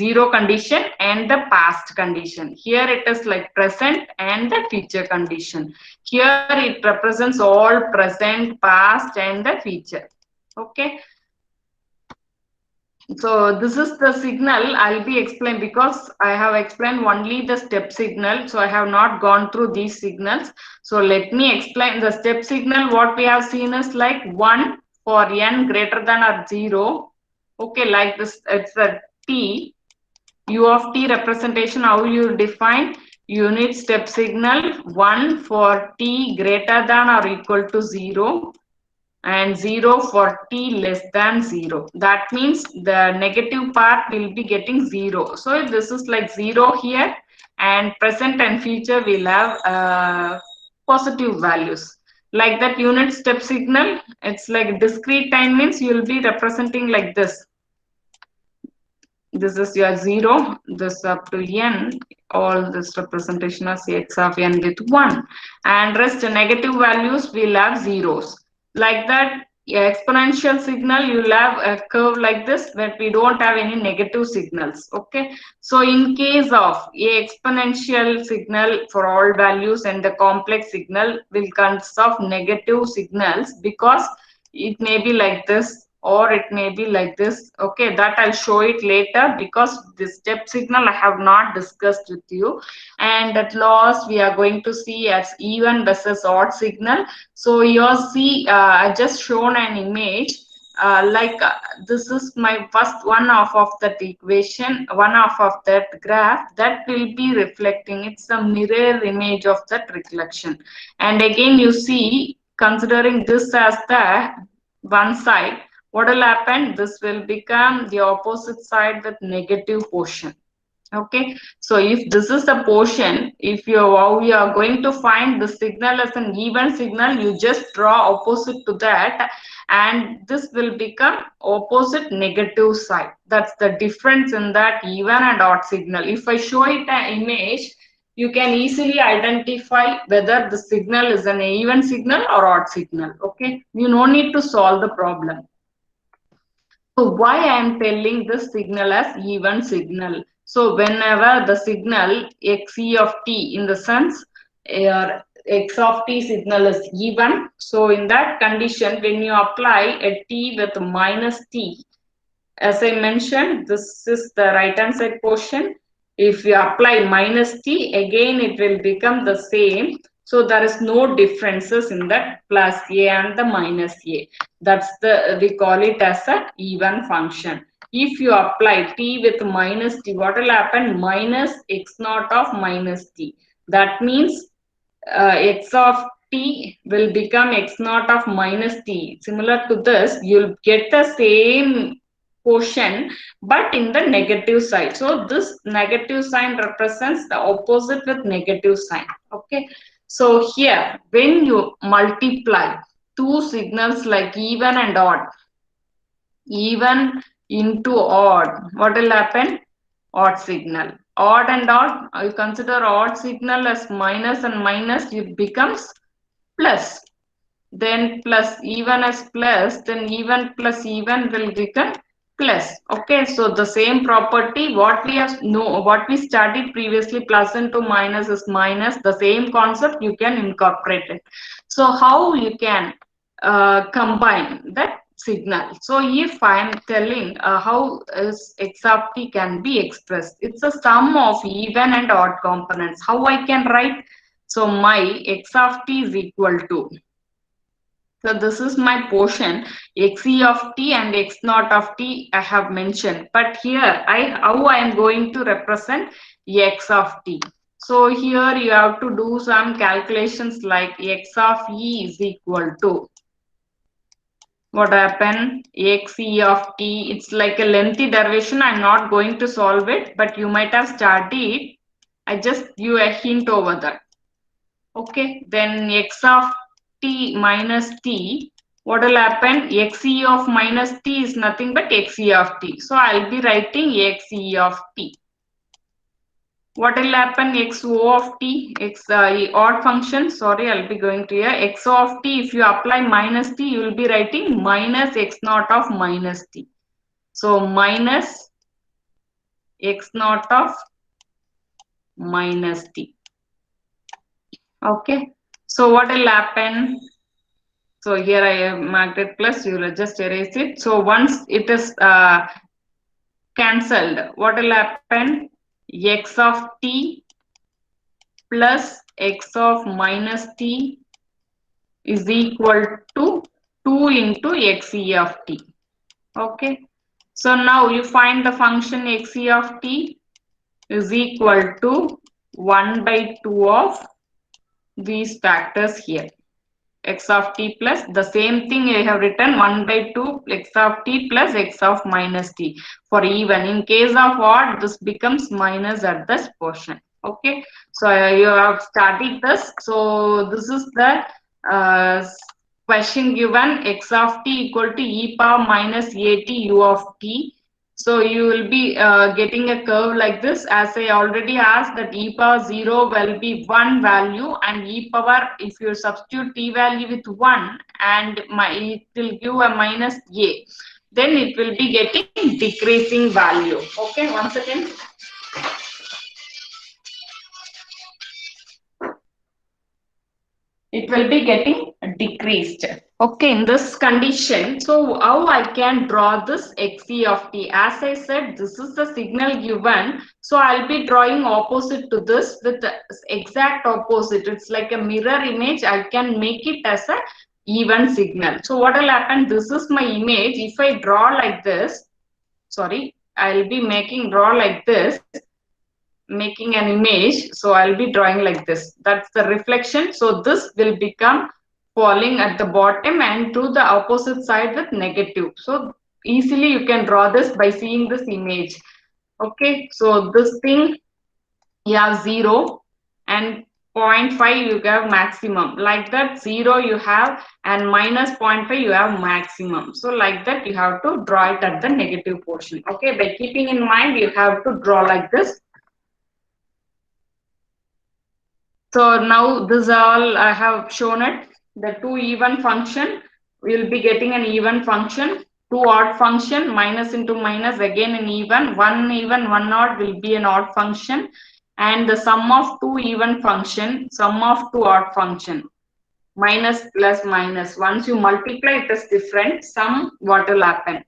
0 condition and the past condition. Here it is like present and the future condition. Here it represents all present, past and the future. Okay. So this is the signal I'll be explaining because I have explained only the step signal. So I have not gone through these signals. So let me explain the step signal. What we have seen is like 1 for n greater than or 0. Okay, like this, it's a t. U of t representation, how you define unit step signal? 1 for t greater than or equal to 0. And 0 for t less than 0. That means the negative part will be getting 0. So this is like 0 here and present and future will have positive values. Like that unit step signal, it's like discrete time means you will be representing like this. This is your 0, this up to n, all this representation of x of n with 1. And rest negative values will have zeros. Like that, exponential signal, you'll have a curve like this, but we don't have any negative signals. Okay, so in case of a exponential signal for all values and the complex signal will consist of negative signals because it may be like this or it may be like this. Okay, that I'll show it later because this step signal I have not discussed with you. And at last we are going to see as even versus odd signal. So you see, I just shown an image this is my first one half of that equation, one half of that graph that will be reflecting. It's a mirror image of that reflection. And again you see, considering this as the one side, what will happen? This will become the opposite side with negative portion. Okay, so if this is the portion, if you are going to find the signal as an even signal, you just draw opposite to that, and this will become opposite negative side. That's the difference in that even and odd signal. If I show it an image, you can easily identify whether the signal is an even signal or odd signal. Okay, you no need to solve the problem. So why I am telling this signal as even signal? So whenever the signal xe of t, in the sense x of t signal is even, so in that condition, when you apply a t with minus t, as I mentioned, this is the right hand side portion. If you apply minus t, again it will become the same. So there is no differences in that plus a and the minus a. That's the, we call it as a even function. If you apply t with minus t, what will happen? Minus x naught of minus t. That means x of t will become x naught of minus t. Similar to this, you'll get the same portion but in the negative side. So this negative sign represents the opposite with negative sign. Okay, so here when you multiply two signals like even and odd, even into odd, what will happen? Odd signal. Odd and odd, you consider odd signal as minus and minus, it becomes plus. Then plus, even as plus, then even plus even will become plus. Okay, so the same property what we have what we studied previously, plus into minus is minus, the same concept you can incorporate it. So how you can combine that signal? So if I am telling how is x of t can be expressed, it's a sum of even and odd components. How I can write? So my x of t is equal to, so this is my portion, xe of t and x naught of t I have mentioned. But here how I am going to represent x of t. So here you have to do some calculations like x of e is equal to, what happened? Xe of t. It's like a lengthy derivation. I'm not going to solve it, but you might have studied. I just give you a hint over that. Okay, then x of t minus t, what will happen? Xe of minus t is nothing but xe of t. So I'll be writing xe of t. What will happen? Xo of t, odd function, sorry, I'll be going to here. Xo of t, if you apply minus t, you will be writing minus x naught of minus t. So minus x naught of minus t. Okay, so what will happen? So here I have marked it plus, you will just erase it. So once it is cancelled, what will happen? X of t plus x of minus t is equal to 2 into xe of t. Okay. So now you find the function xe of t is equal to 1 by 2 of these factors here. X of t plus, the same thing I have written 1 by 2 x of t plus x of minus t for even. In case of odd, this becomes minus at this portion. Okay, so you have studied this. So this is the question given, x of t equal to e power minus at u of t. So you will be getting a curve like this. As I already asked, that e power 0 will be one value, and e power, if you substitute t value with 1 and it will give a minus a, then it will be getting decreasing value. Okay, once again. It will be getting decreased. Okay, in this condition, so how I can draw this xe of t? As I said, this is the signal given. So I'll be drawing opposite to this with the exact opposite. It's like a mirror image. I can make it as a even signal. So what will happen? This is my image. If I draw like this, sorry, I'll be draw like this, making an image. So I'll be drawing like this. That's the reflection. So this will become falling at the bottom and to the opposite side with negative. So easily you can draw this by seeing this image. Okay, so this thing you have 0 and 0.5 you have maximum. Like that 0 you have and minus 0.5 you have maximum. So like that you have to draw it at the negative portion. Okay, by keeping in mind you have to draw like this. So now this all I have shown it. The two even function, we will be getting an even function. Two odd function, minus into minus, again an even, one odd will be an odd function. And the sum of two even function, sum of two odd function, minus plus minus. Once you multiply it is different. Sum, what will happen?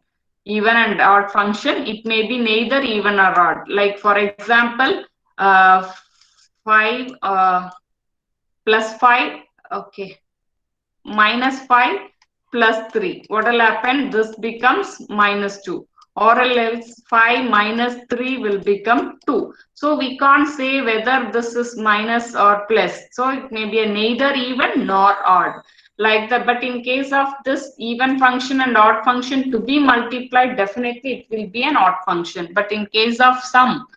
Even and odd function, it may be neither even or odd. Like for example, 5 plus 5, okay, minus 5 plus 3. What will happen? This becomes minus 2. Or else 5 minus 3 will become 2. So we can't say whether this is minus or plus. So it may be a neither even nor odd. Like that, but in case of this even function and odd function to be multiplied, definitely it will be an odd function. But in case of sum,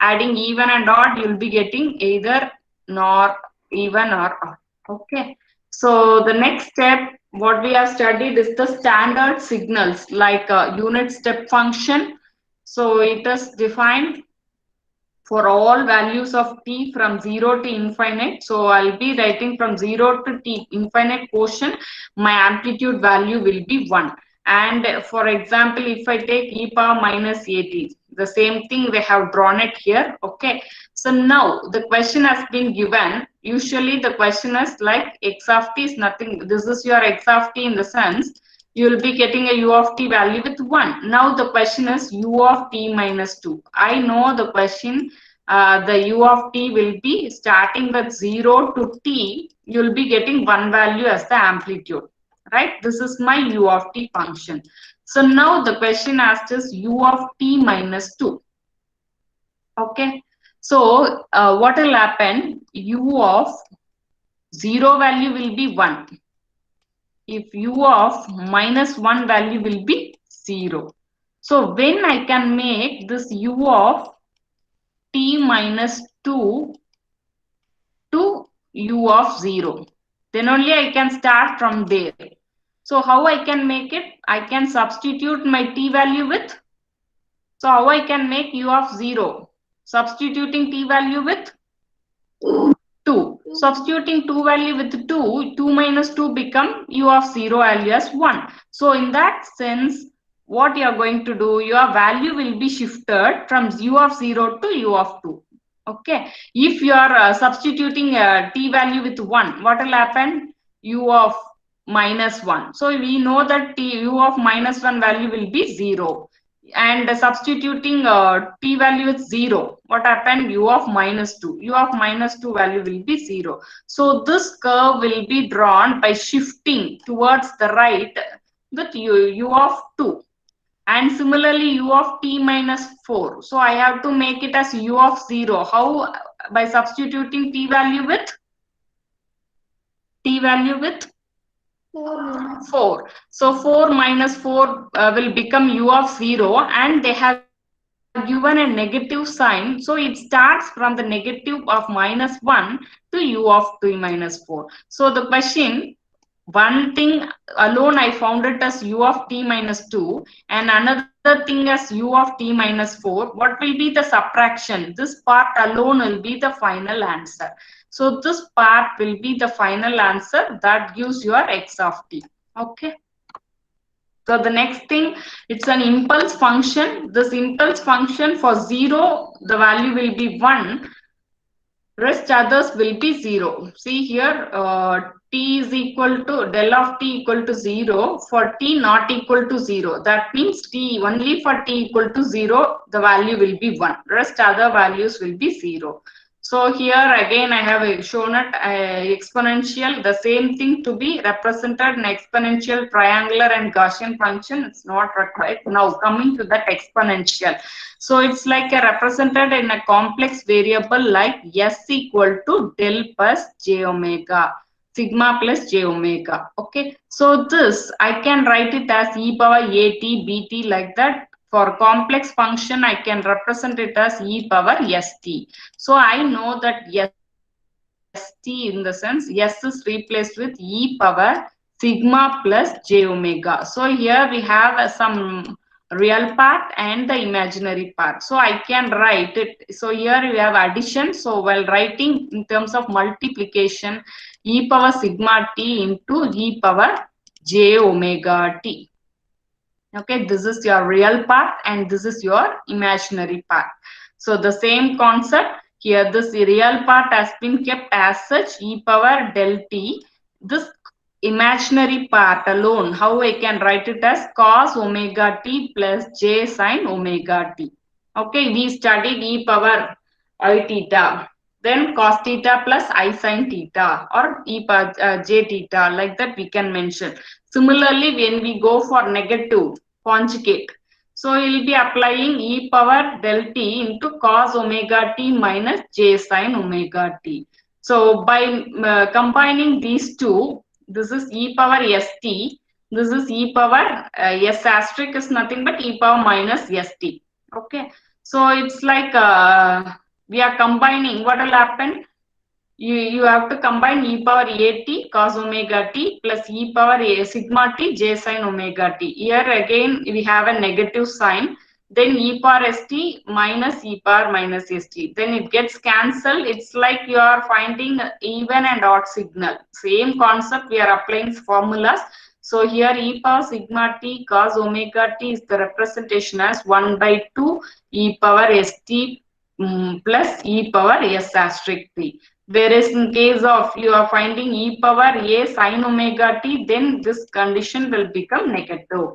adding even and odd, you'll be getting either nor even or odd. Okay. So the next step, what we have studied is the standard signals like a unit step function. So it is defined for all values of t from 0 to infinite. So I'll be writing from 0 to t infinite portion, my amplitude value will be 1. And for example, if I take e power minus at, the same thing we have drawn it here. Okay. So now the question has been given. Usually the question is like x of t is nothing. This is your x of t in the sense you will be getting a u of t value with 1. Now the question is u of t minus 2. I know the question, the u of t will be starting with 0 to t. You will be getting one value as the amplitude, right? This is my u of t function. So now the question asked is u of t minus 2. Okay. So what will happen? U of 0 value will be 1. If u of minus 1 value will be 0. So when I can make this u of t minus 2 to u of 0, then only I can start from there. So how I can make it? I can substitute my t value with, so how I can make u of 0? Substituting t value with 2. Substituting 2 value with 2, 2 minus 2 become u of 0 alias 1. So in that sense, what you are going to do, your value will be shifted from u of 0 to u of 2. Okay. If you are substituting t value with 1, what will happen? U of minus 1. So we know that u of minus 1 value will be 0. And substituting t value with 0, what happened? U of minus 2. U of minus 2 value will be 0. So this curve will be drawn by shifting towards the right with u of 2. And similarly u of t minus 4. So I have to make it as u of 0. How? By substituting t value with 4. So 4 minus 4 will become u of 0, and they have given a negative sign. So it starts from the negative of minus 1 to u of t minus 4. So the question, one thing alone I found it as u of t minus 2 and another thing as u of t minus 4. What will be the subtraction? This part alone will be the final answer. So this part will be the final answer that gives your x of t. Okay. So the next thing, it's an impulse function. This impulse function for 0, the value will be 1. Rest others will be 0. See here, t is equal to del of t equal to 0 for t not equal to 0. That means t only for t equal to 0, the value will be 1. Rest other values will be 0. So here again I have shown it exponential, the same thing to be represented in exponential, triangular and Gaussian function. It's not required. Now coming to that exponential. So it's like a represented in a complex variable like s equal to del plus j omega. sigma plus j omega. Okay, so this I can write it as e power at bt like that. For complex function, I can represent it as e power st. So I know that st in the sense s is replaced with e power sigma plus j omega. So here we have some real part and the imaginary part. So I can write it. So here we have addition. So while writing in terms of multiplication, e power sigma t into e power j omega t. Okay, this is your real part and this is your imaginary part. So the same concept here, this real part has been kept as such e power del t. This imaginary part alone, how I can write it as cos omega t plus j sin omega t. Okay, we studied e power I theta, then cos theta plus I sin theta or e power j theta, like that we can mention. Similarly, when we go for negative conjugate, so we will be applying e power del t into cos omega t minus j sin omega t. So by combining these two, this is e power st, this is e power s asterisk is nothing but e power minus st. Okay, so it's like we are combining. What will happen? You have to combine e power at cos omega t plus e power sigma t j sin omega t. Here again we have a negative sign. Then e power st minus e power minus st. Then it gets cancelled. It's like you are finding even and odd signal. Same concept we are applying formulas. So here e power sigma t cos omega t is the representation as 1 by 2 e power st plus e power s asterisk t. Whereas in case of you are finding e power a sin omega t, then this condition will become negative.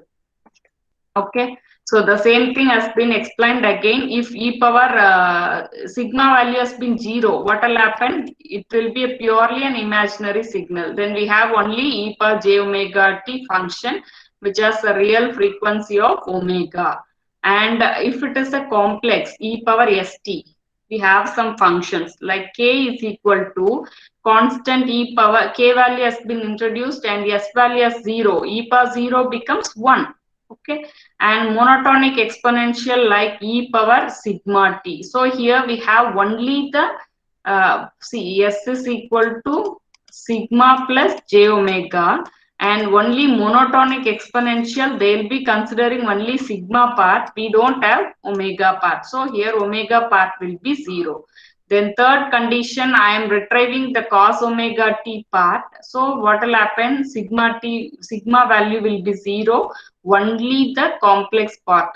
Okay, so the same thing has been explained again. If e power sigma value has been 0, what will happen? It will be a purely an imaginary signal. Then we have only e power j omega t function, which has a real frequency of omega. And if it is a complex e power st, we have some functions like k is equal to constant e power, k value has been introduced and s value is 0, e power 0 becomes 1. Okay, and monotonic exponential like e power sigma t. So here we have only the see s is equal to sigma plus j omega, and only monotonic exponential they'll be considering only sigma part. We don't have omega part. So here omega part will be 0. Then third condition, I am retrieving the cos omega t part. So what will happen? Sigma value will be 0. Only the complex part,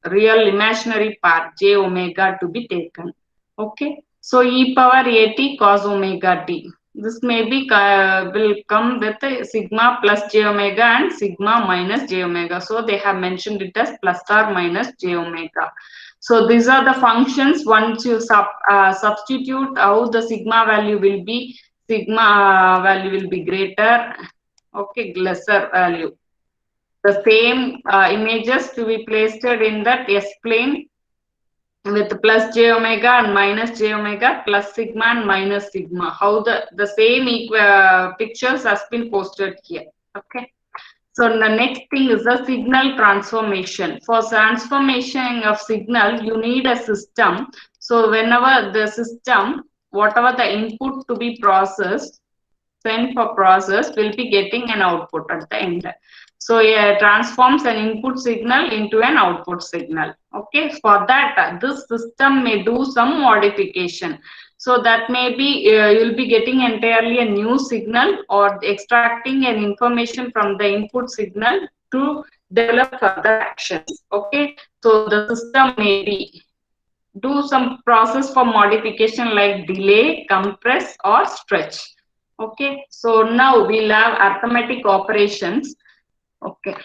real imaginary part, j omega to be taken. Okay. So e power at cos omega t. This may be will come with sigma plus j omega and sigma minus j omega. So they have mentioned it as plus or minus j omega. So these are the functions. Once you substitute how the sigma value will be, sigma value will be greater, okay, lesser value. The same images to be placed in that S plane with plus j omega and minus j omega, plus sigma and minus sigma. How the same pictures has been posted here. Okay. So the next thing is the signal transformation. For transformation of signal, you need a system. So whenever the system, whatever the input to be processed, sent for process, will be getting an output at the end. So it transforms an input signal into an output signal. Okay, for that, this system may do some modification. So that may be you'll be getting entirely a new signal or extracting an information from the input signal to develop further actions. Okay, so the system may be do some process for modification like delay, compress, or stretch. Okay, so now we'll have arithmetic operations. Okay,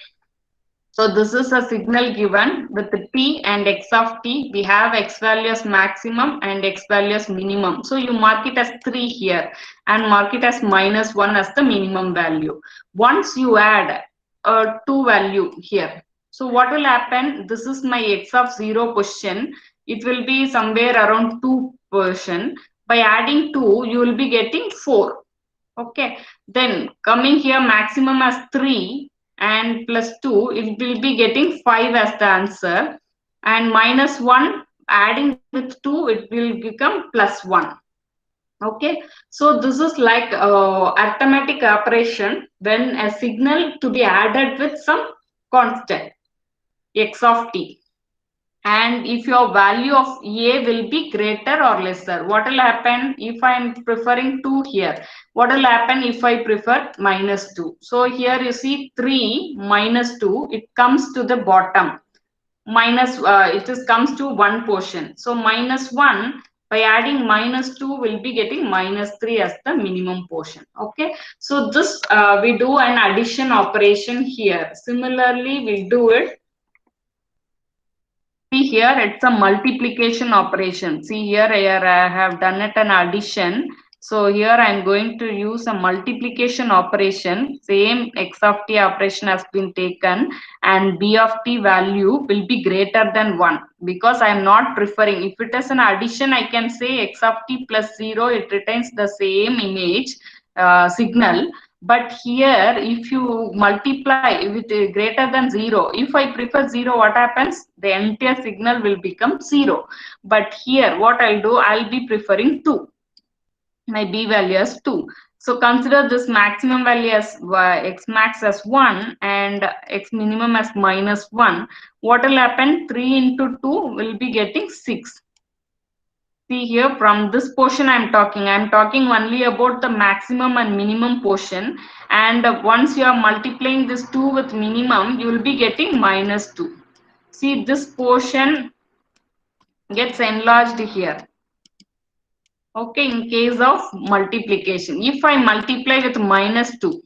so this is a signal given with the t and x of t. We have x value as maximum and x value as minimum. So you mark it as 3 here and mark it as minus 1 as the minimum value. Once you add a 2 value here, so what will happen? This is my x of 0 position. It will be somewhere around 2 position. By adding 2, you will be getting 4. Okay, then coming here maximum as 3 and plus 2, it will be getting 5 as the answer, and minus 1 adding with 2, it will become plus 1. Okay, so this is like arithmetic operation when a signal to be added with some constant x of t, and if your value of a will be greater or lesser, what will happen if I am preferring 2 here? What will happen if I prefer minus 2? So here you see 3 minus 2, it comes to the bottom, minus it is comes to one portion, so minus 1, by adding minus 2 will be getting minus 3 as the minimum portion. Okay, so this we do an addition operation here. Similarly we do it. See here, it's a multiplication operation. See here, I have done it an addition. So here I am going to use a multiplication operation. Same x of t operation has been taken, and b of t value will be greater than 1, because I am not preferring. If it is an addition, I can say x of t plus 0, it retains the same image signal. But here, if you multiply with greater than 0, if I prefer 0, what happens? The entire signal will become 0. But here, what I'll do, I'll be preferring 2. My b value as 2. So consider this maximum value as x max as 1 and x minimum as minus 1. What will happen? 3 into 2 will be getting 6. See here, from this portion I'm talking only about the maximum and minimum portion, and once you are multiplying this 2 with minimum, you will be getting minus 2. See, this portion gets enlarged here. Okay, in case of multiplication, if I multiply with minus 2,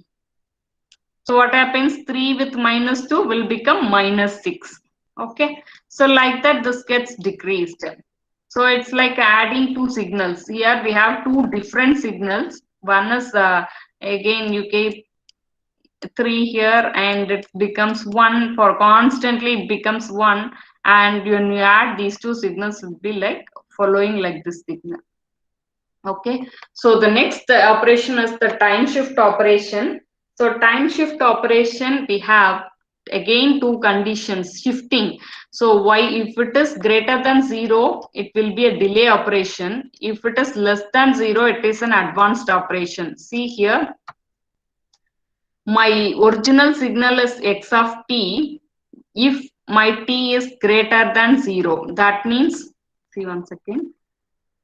so what happens? 3 with minus 2 will become minus 6. Okay, so like that this gets decreased. So it's like adding two signals. Here we have two different signals. One is again you keep 3 here and it becomes 1, for constantly it becomes 1, and when you add these two signals will be like following like this signal. Okay, so the next operation is the time shift operation. So time shift operation, we have again two conditions shifting. So why, if it is greater than 0, it will be a delay operation. If it is less than 0, it is an advanced operation. See here, my original signal is x of t. If my t is greater than 0, that means, see one second,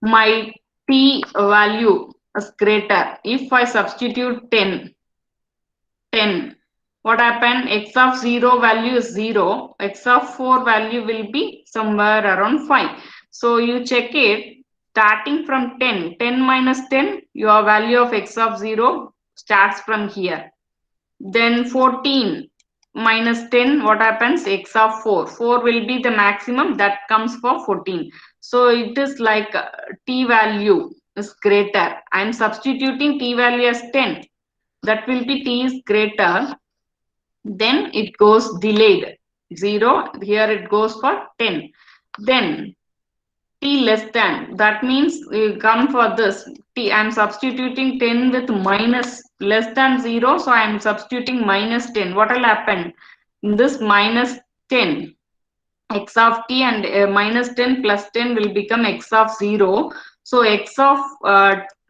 my t value is greater. If I substitute 10, what happened? X of 0 value is 0, x of 4 value will be somewhere around 5. So you check it, starting from 10, 10 minus 10, your value of x of 0 starts from here. Then 14 minus 10, what happens? X of 4. 4 will be the maximum that comes for 14. So it is like t value is greater. I am substituting t value as 10. That will be t is greater. Then it goes delayed. 0. Here it goes for 10. Then t less than, that means we come for this t, I am substituting 10 with minus less than 0, so I am substituting minus 10. What will happen? In this minus 10, x of t and minus 10 plus 10 will become x of 0. So x of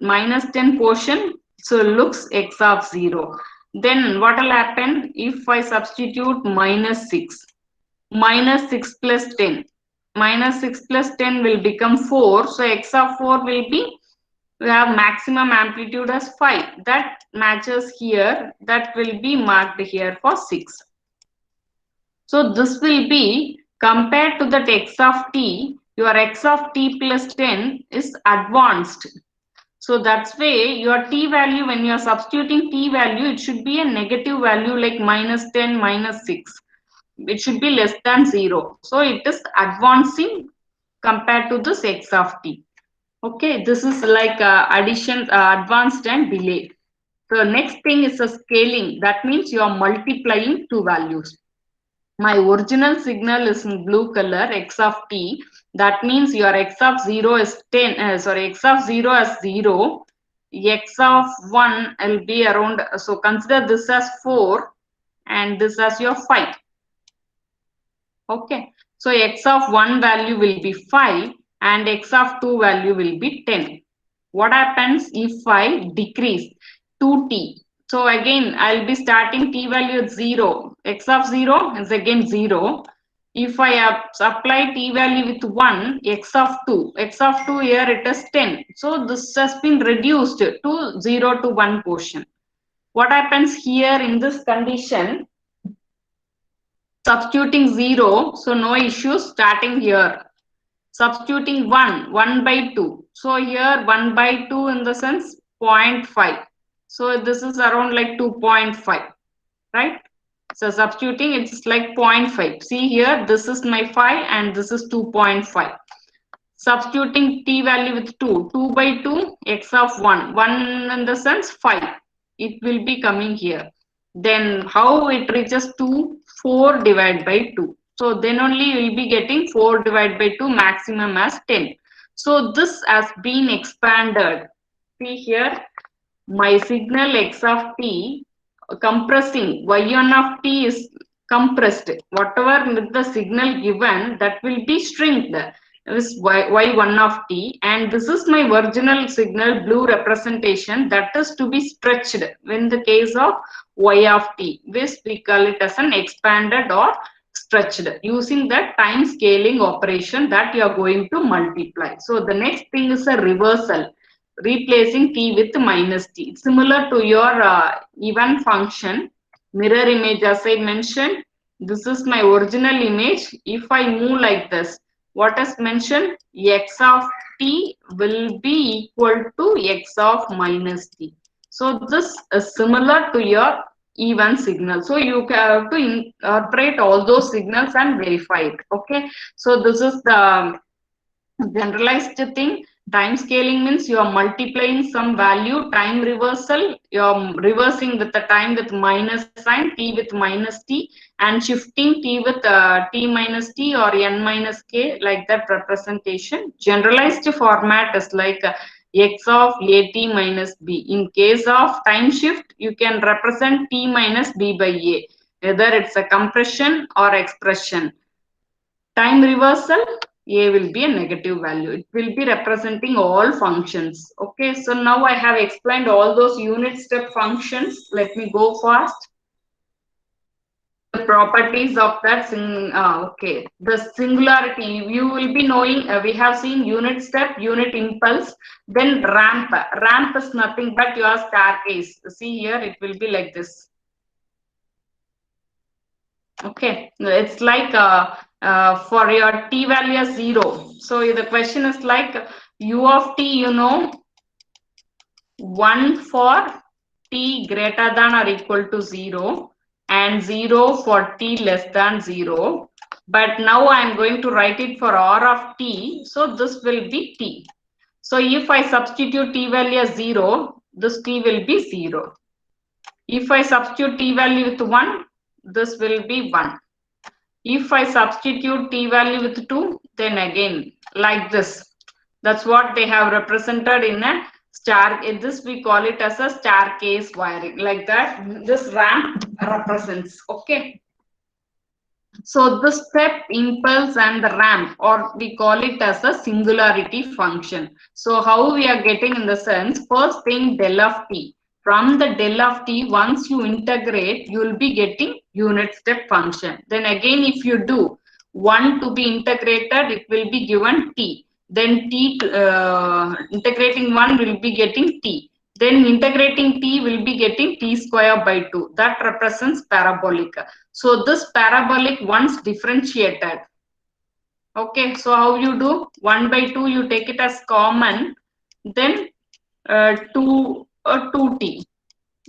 minus 10 portion, so looks x of 0. Then what will happen if I substitute minus 6? Minus 6 plus 10. Minus 6 plus 10 will become 4. So x of 4 will be, we have maximum amplitude as 5. That matches here. That will be marked here for 6. So this will be compared to that x of t. Your x of t plus 10 is advanced. So that's way your t value, when you are substituting t value, it should be a negative value like minus 10, minus 6. It should be less than 0. So it is advancing compared to this x of t. Okay, this is like addition, advanced and delay. So next thing is a scaling. That means you are multiplying two values. My original signal is in blue color, x of t. That means your x of 0 is 10, x of 0 as 0. x of 1 will be around, so consider this as 4 and this as your 5. Okay, so x of 1 value will be 5 and x of 2 value will be 10. What happens if I decrease to t? So again, I'll be starting t value at 0. X of 0 is again 0. If I apply t value with 1, x of 2 here it is 10. So this has been reduced to 0 to 1 portion. What happens here in this condition? Substituting 0, so no issues starting here. Substituting 1 by 2. So here 1 by 2 in the sense 0.5. So this is around like 2.5, right? So substituting it's like 0.5. See here, this is my 5 and this is 2.5. Substituting t value with 2. 2 by 2, x of 1. 1 in the sense 5. It will be coming here. Then how it reaches to 4 divided by 2. So then only you will be getting 4 divided by 2 maximum as 10. So this has been expanded. See here, my signal x of t compressing y1 of t is compressed. Whatever with the signal given, that will be shrinked. This y1 of t, and this is my original signal blue representation that is to be stretched in the case of y of t. This we call it as an expanded or stretched using the time scaling operation that you are going to multiply. So the next thing is a reversal, replacing t with minus t. Similar to your even function, mirror image as I mentioned, this is my original image. If I move like this, what is mentioned? X of t will be equal to x of minus t. So this is similar to your even signal. So you have to interpret all those signals and verify it. Okay. So this is the generalized thing. Time scaling means you are multiplying some value. Time reversal, you are reversing with the time with minus sign, t with minus t, and shifting t with t minus t or n minus k, like that representation. Generalized format is like x of at minus b. In case of time shift, you can represent t minus b by a, whether it's a compression or expression. Time reversal, a will be a negative value. It will be representing all functions. Okay, so now I have explained all those unit step functions. Let me go fast. The properties of that okay, the singularity you will be knowing. We have seen unit step, unit impulse, then ramp. Ramp is nothing but your staircase. See here, it will be like this. Okay, it's like for your t value as 0. So the question is like u of t, you know, 1 for t greater than or equal to 0 and 0 for t less than 0. But now I am going to write it for r of t. So this will be t. So if I substitute t value as 0, this t will be 0. If I substitute t value with 1, this will be 1. If I substitute t value with 2, then again like this. That's what they have represented in a star. In this we call it as a staircase wiring. Like that, this ramp represents. Okay. So the step, impulse and the ramp, or we call it as a singularity function. So how we are getting in the sense, first thing del of t. From the del of t, once you integrate, you will be getting unit step function. Then again, if you do 1 to be integrated, it will be given t. Then t integrating 1 will be getting t. Then integrating t will be getting t square by 2. That represents parabolic. So this parabolic once differentiated. Okay, so how you do? 1 by 2 you take it as common. Then 2t.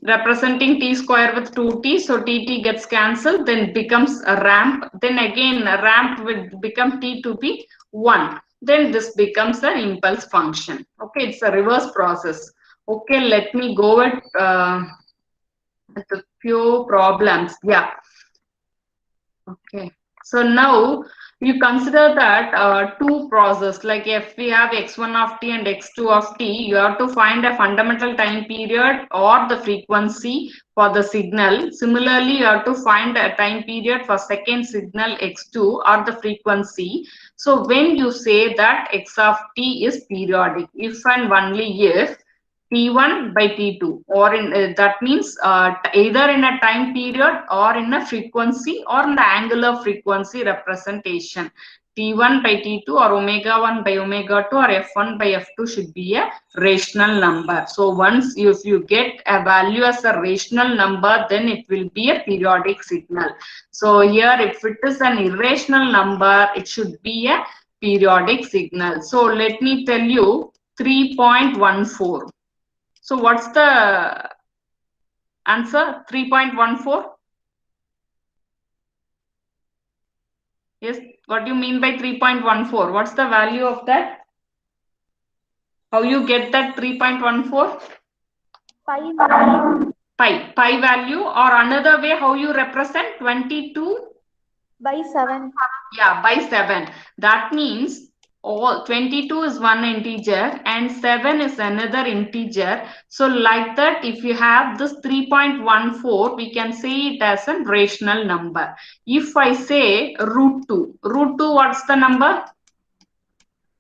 Representing t square with 2t. So t gets cancelled. Then becomes a ramp. Then again a ramp will become t to be 1. Then this becomes an impulse function. Okay, it's a reverse process. Okay, let me go with a few problems. Yeah. Okay. So now you consider that two process, like if we have x1 of t and x2 of t, you have to find a fundamental time period or the frequency for the signal. Similarly, you have to find a time period for second signal x2 or the frequency. So when you say that x of t is periodic, if and only if T1 by T2, or in that means either in a time period or in a frequency or in the angular frequency representation. T1 by T2 or omega 1 by omega 2 or F1 by F2 should be a rational number. So once if you get a value as a rational number, then it will be a periodic signal. So here if it is an irrational number, it should be a periodic signal. So let me tell you 3.14. So what's the answer? 3.14? Yes, what do you mean by 3.14? What's the value of that? How you get that 3.14? Pi value, or another way how you represent 22? By 7. Yeah, by 7. That means all 22 is one integer and 7 is another integer. So like that, if you have this 3.14, we can say it as a rational number. If I say root 2, what's the number?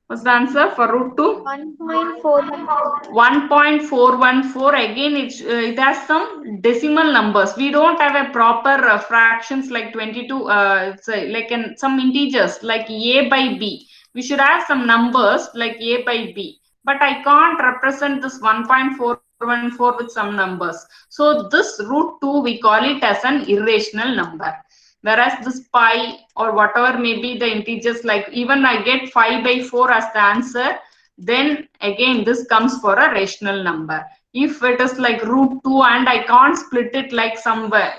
What's the answer for root 2? 1.414. 1.414. Again, it has some decimal numbers. We don't have a proper fractions like 22. It's like some integers like a by b. We should have some numbers like a by b. But I can't represent this 1.414 with some numbers. So this root 2, we call it as an irrational number. Whereas this pi or whatever may be the integers, like even I get 5 by 4 as the answer, then again this comes for a rational number. If it is like root 2 and I can't split it like somewhere,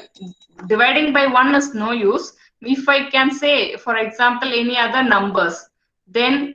dividing by 1 is no use. If I can say, for example, any other numbers, then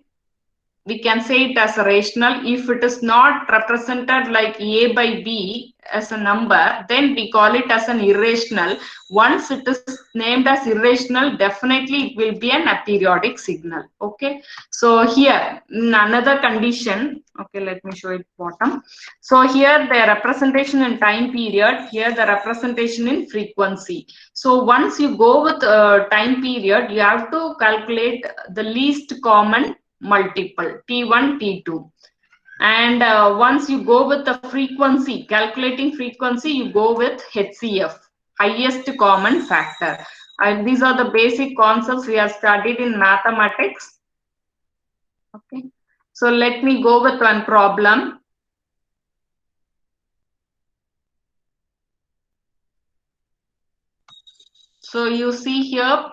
we can say it as a rational. If it is not represented like a by b as a number, then we call it as an irrational. Once it is named as irrational, definitely it will be an aperiodic signal. Okay, so here in another condition, okay, let me show it bottom. So here the representation in time period, here the representation in frequency. So once you go with time period, you have to calculate the least common multiple T1, T2. And once you go with the frequency, calculating frequency, you go with HCF, highest common factor. And these are the basic concepts we have studied in mathematics. Okay, so let me go with one problem. So you see here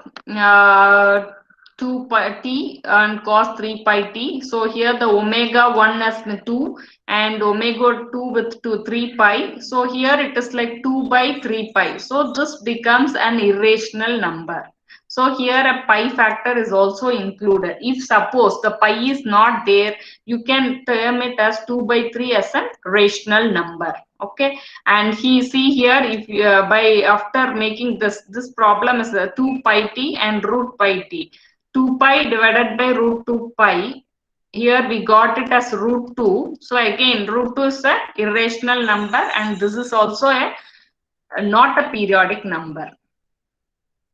2 pi t and cos 3 pi t. So here the omega 1 as 2 and omega 2 with 3 pi. So here it is like 2 by 3 pi. So this becomes an irrational number. So here a pi factor is also included. If suppose the pi is not there, you can term it as 2 by 3 as a rational number. Okay, and see here, if by after making this problem is 2 pi t and root pi t. 2 pi divided by root 2 pi. Here we got it as root 2. So again, root 2 is a irrational number, and this is also a not a periodic number.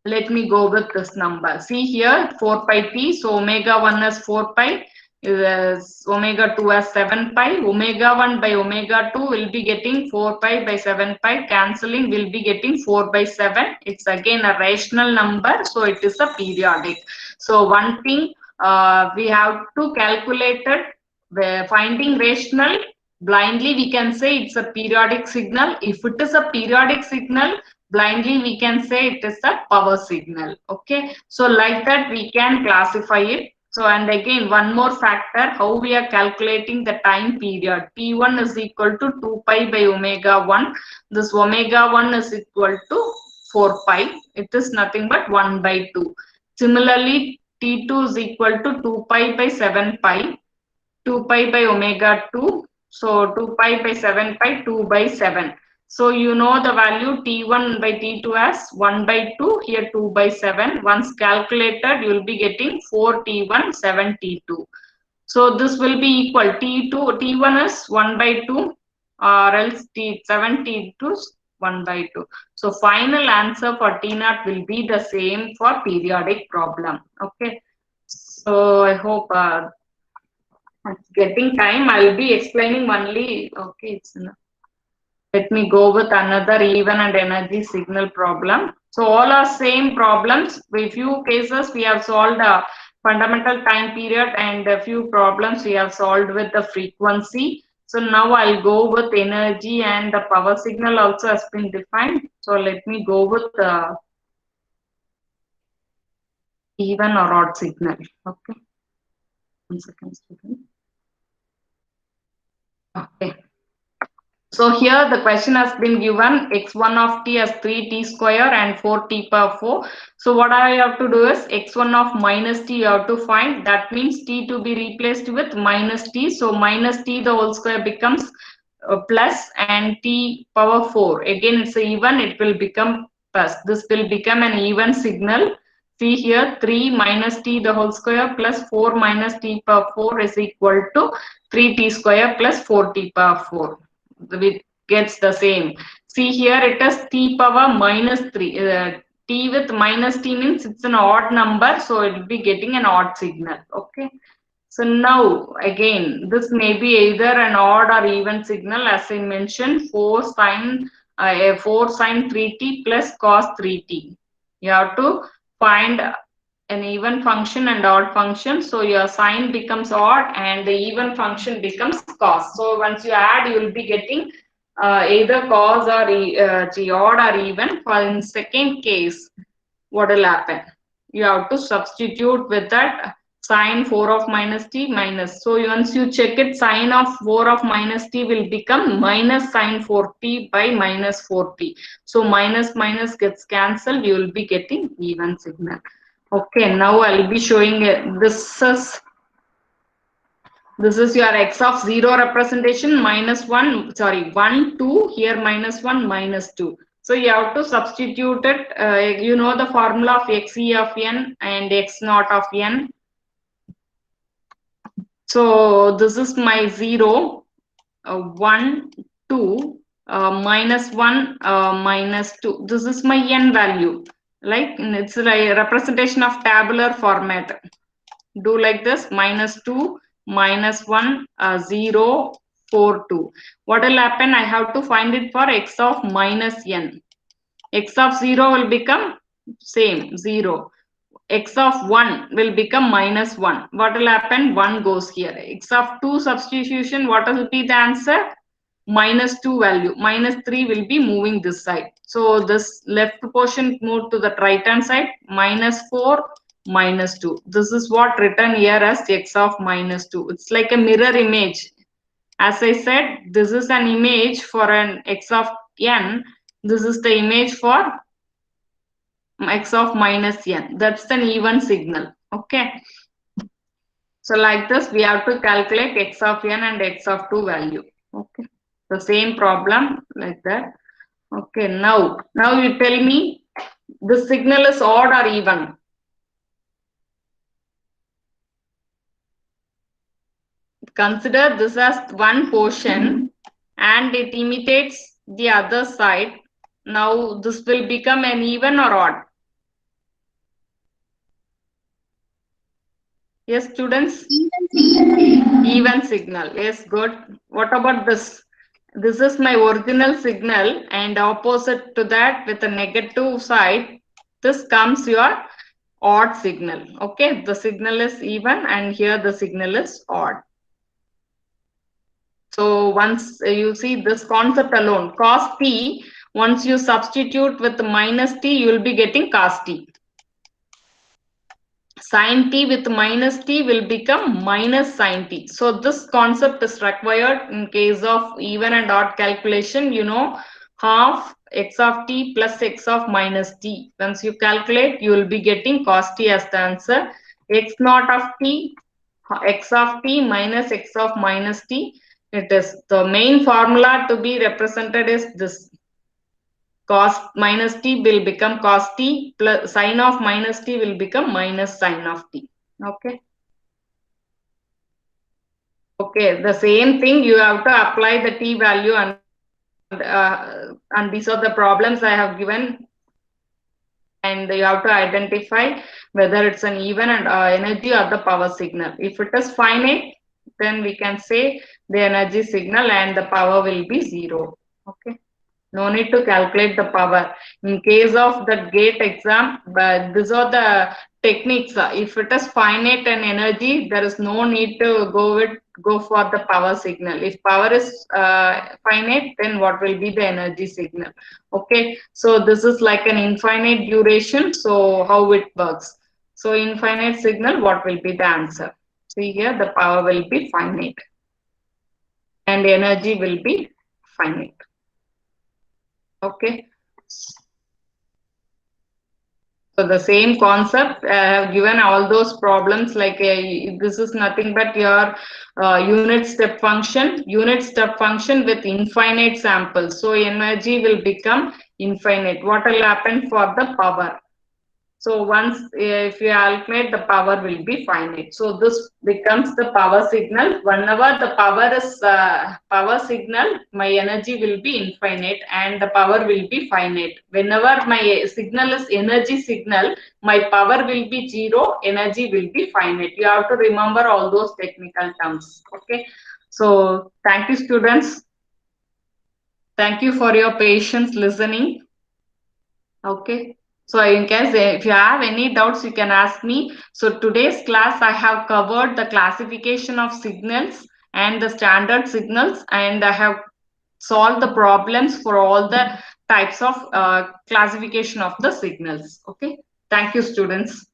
Let me go with this number. See here 4 pi t. So omega 1 is 4 pi. Is omega 2 as 7 pi. Omega 1 by omega 2 will be getting 4 pi by 7 pi. Cancelling will be getting 4 by 7. It's again a rational number, so it is a periodic. So one thing we have to calculate it. Finding rational, blindly we can say it's a periodic signal. If it is a periodic signal, blindly we can say it is a power signal. Okay, so like that we can classify it. So, and again one more factor, how we are calculating the time period. T1 is equal to 2 pi by omega 1. This omega 1 is equal to 4 pi. It is nothing but 1 by 2. Similarly, T2 is equal to 2 pi by 7 pi. 2 pi by omega 2. So 2 pi by 7 pi, 2 by 7. So you know the value T1 by T2 as 1 by 2, here 2 by 7. Once calculated, you will be getting 4 T1, 7 T2. So this will be equal T2, T1 is 1 by 2 or else T7 T2 is 1 by 2. So final answer for T0 will be the same for periodic problem. Okay. So I hope it's getting time. I'll be explaining only. Okay, it's enough. Let me go with another even and energy signal problem. So all are same problems. In few cases we have solved a fundamental time period and a few problems we have solved with the frequency. So now I'll go with energy and the power signal also has been defined. So let me go with the even or odd signal. Okay. 1 second, student. Okay. So here the question has been given x1 of t as 3t square and 4t power 4. So what I have to do is x1 of minus t you have to find. That means t to be replaced with minus t. So minus t the whole square becomes plus and t power 4. Again it's a even, it will become plus. This will become an even signal. See here 3 minus t the whole square plus 4 minus t power 4 is equal to 3t square plus 4t power 4. It gets the same. See here it is t power minus 3. T with minus t means it's an odd number, so it will be getting an odd signal. Okay. So now again, this may be either an odd or even signal. As I mentioned, 4 sine 3t plus cos 3t. You have to find an even function and odd function. So your sine becomes odd and the even function becomes cos. So once you add, you will be getting either cos or odd or even. For in second case, what will happen? You have to substitute with that sine 4 of minus t minus. So once you check it, sine of 4 of minus t will become minus sine 4t by minus 4t. So minus minus gets cancelled. You will be getting even signal. Okay, now I'll be showing it. This is your x of 0 representation minus 1, sorry, 1, 2, here minus 1, minus 2. So you have to substitute it. You know the formula of xe of n and x naught of n. So this is my 0, 1, 2, minus 1, minus 2. This is my n value. Like it's a representation of tabular format. Do like this, minus 2, minus 1, 0, 4, 2. What will happen? I have to find it for x of minus n. X of 0 will become same, 0. X of 1 will become minus 1. What will happen? 1 goes here. X of 2 substitution, what will be the answer? Minus 2 value. Minus 3 will be moving this side. So this left portion moved to the right hand side. Minus 4, minus 2. This is what written here as x of minus 2. It's like a mirror image. As I said, this is an image for an x of n. This is the image for x of minus n. That's an even signal. Okay. So like this, we have to calculate x of n and x of 2 value. Okay. The same problem like that. Okay. Now you tell me the signal is odd or even. Consider this as one portion and it imitates the other side. Now this will become an even or odd. Yes, students? Even signal. Yes, good. What about this? This is my original signal and opposite to that with a negative side, this comes your odd signal. Okay, the signal is even and here the signal is odd. So once you see this concept alone, cos t, once you substitute with minus t, you will be getting cos t. Sin t with minus t will become minus sin t. So this concept is required in case of even and odd calculation. You know, half x of t plus x of minus t. Once you calculate, you will be getting cos t as the answer. X naught of t, x of t minus x of minus t. It is the main formula to be represented is this. Cos minus t will become cos t, plus sine of minus t will become minus sine of t. Okay. Okay, the same thing you have to apply the t value, and these are the problems I have given, and you have to identify whether it's an even and energy or the power signal. If it is finite, then we can say the energy signal and the power will be zero. Okay. No need to calculate the power. In case of the GATE exam, but these are the techniques. If it is finite and energy, there is no need to go for the power signal. If power is finite, then what will be the energy signal? Okay, so this is like an infinite duration. So how it works? So infinite signal, what will be the answer? See here, the power will be finite and energy will be finite. Okay. So the same concept, I have given all those problems, like this is nothing but your unit step function with infinite samples. So energy will become infinite. What will happen for the power? So once if you calculate, the power will be finite. So this becomes the power signal. Whenever the power is power signal, my energy will be infinite and the power will be finite. Whenever my signal is energy signal, my power will be zero, energy will be finite. You have to remember all those technical terms. Okay. So thank you, students. Thank you for your patience listening. Okay. So in case if you have any doubts, you can ask me. So today's class, I have covered the classification of signals and the standard signals, and I have solved the problems for all the types of classification of the signals. Okay. Thank you, students.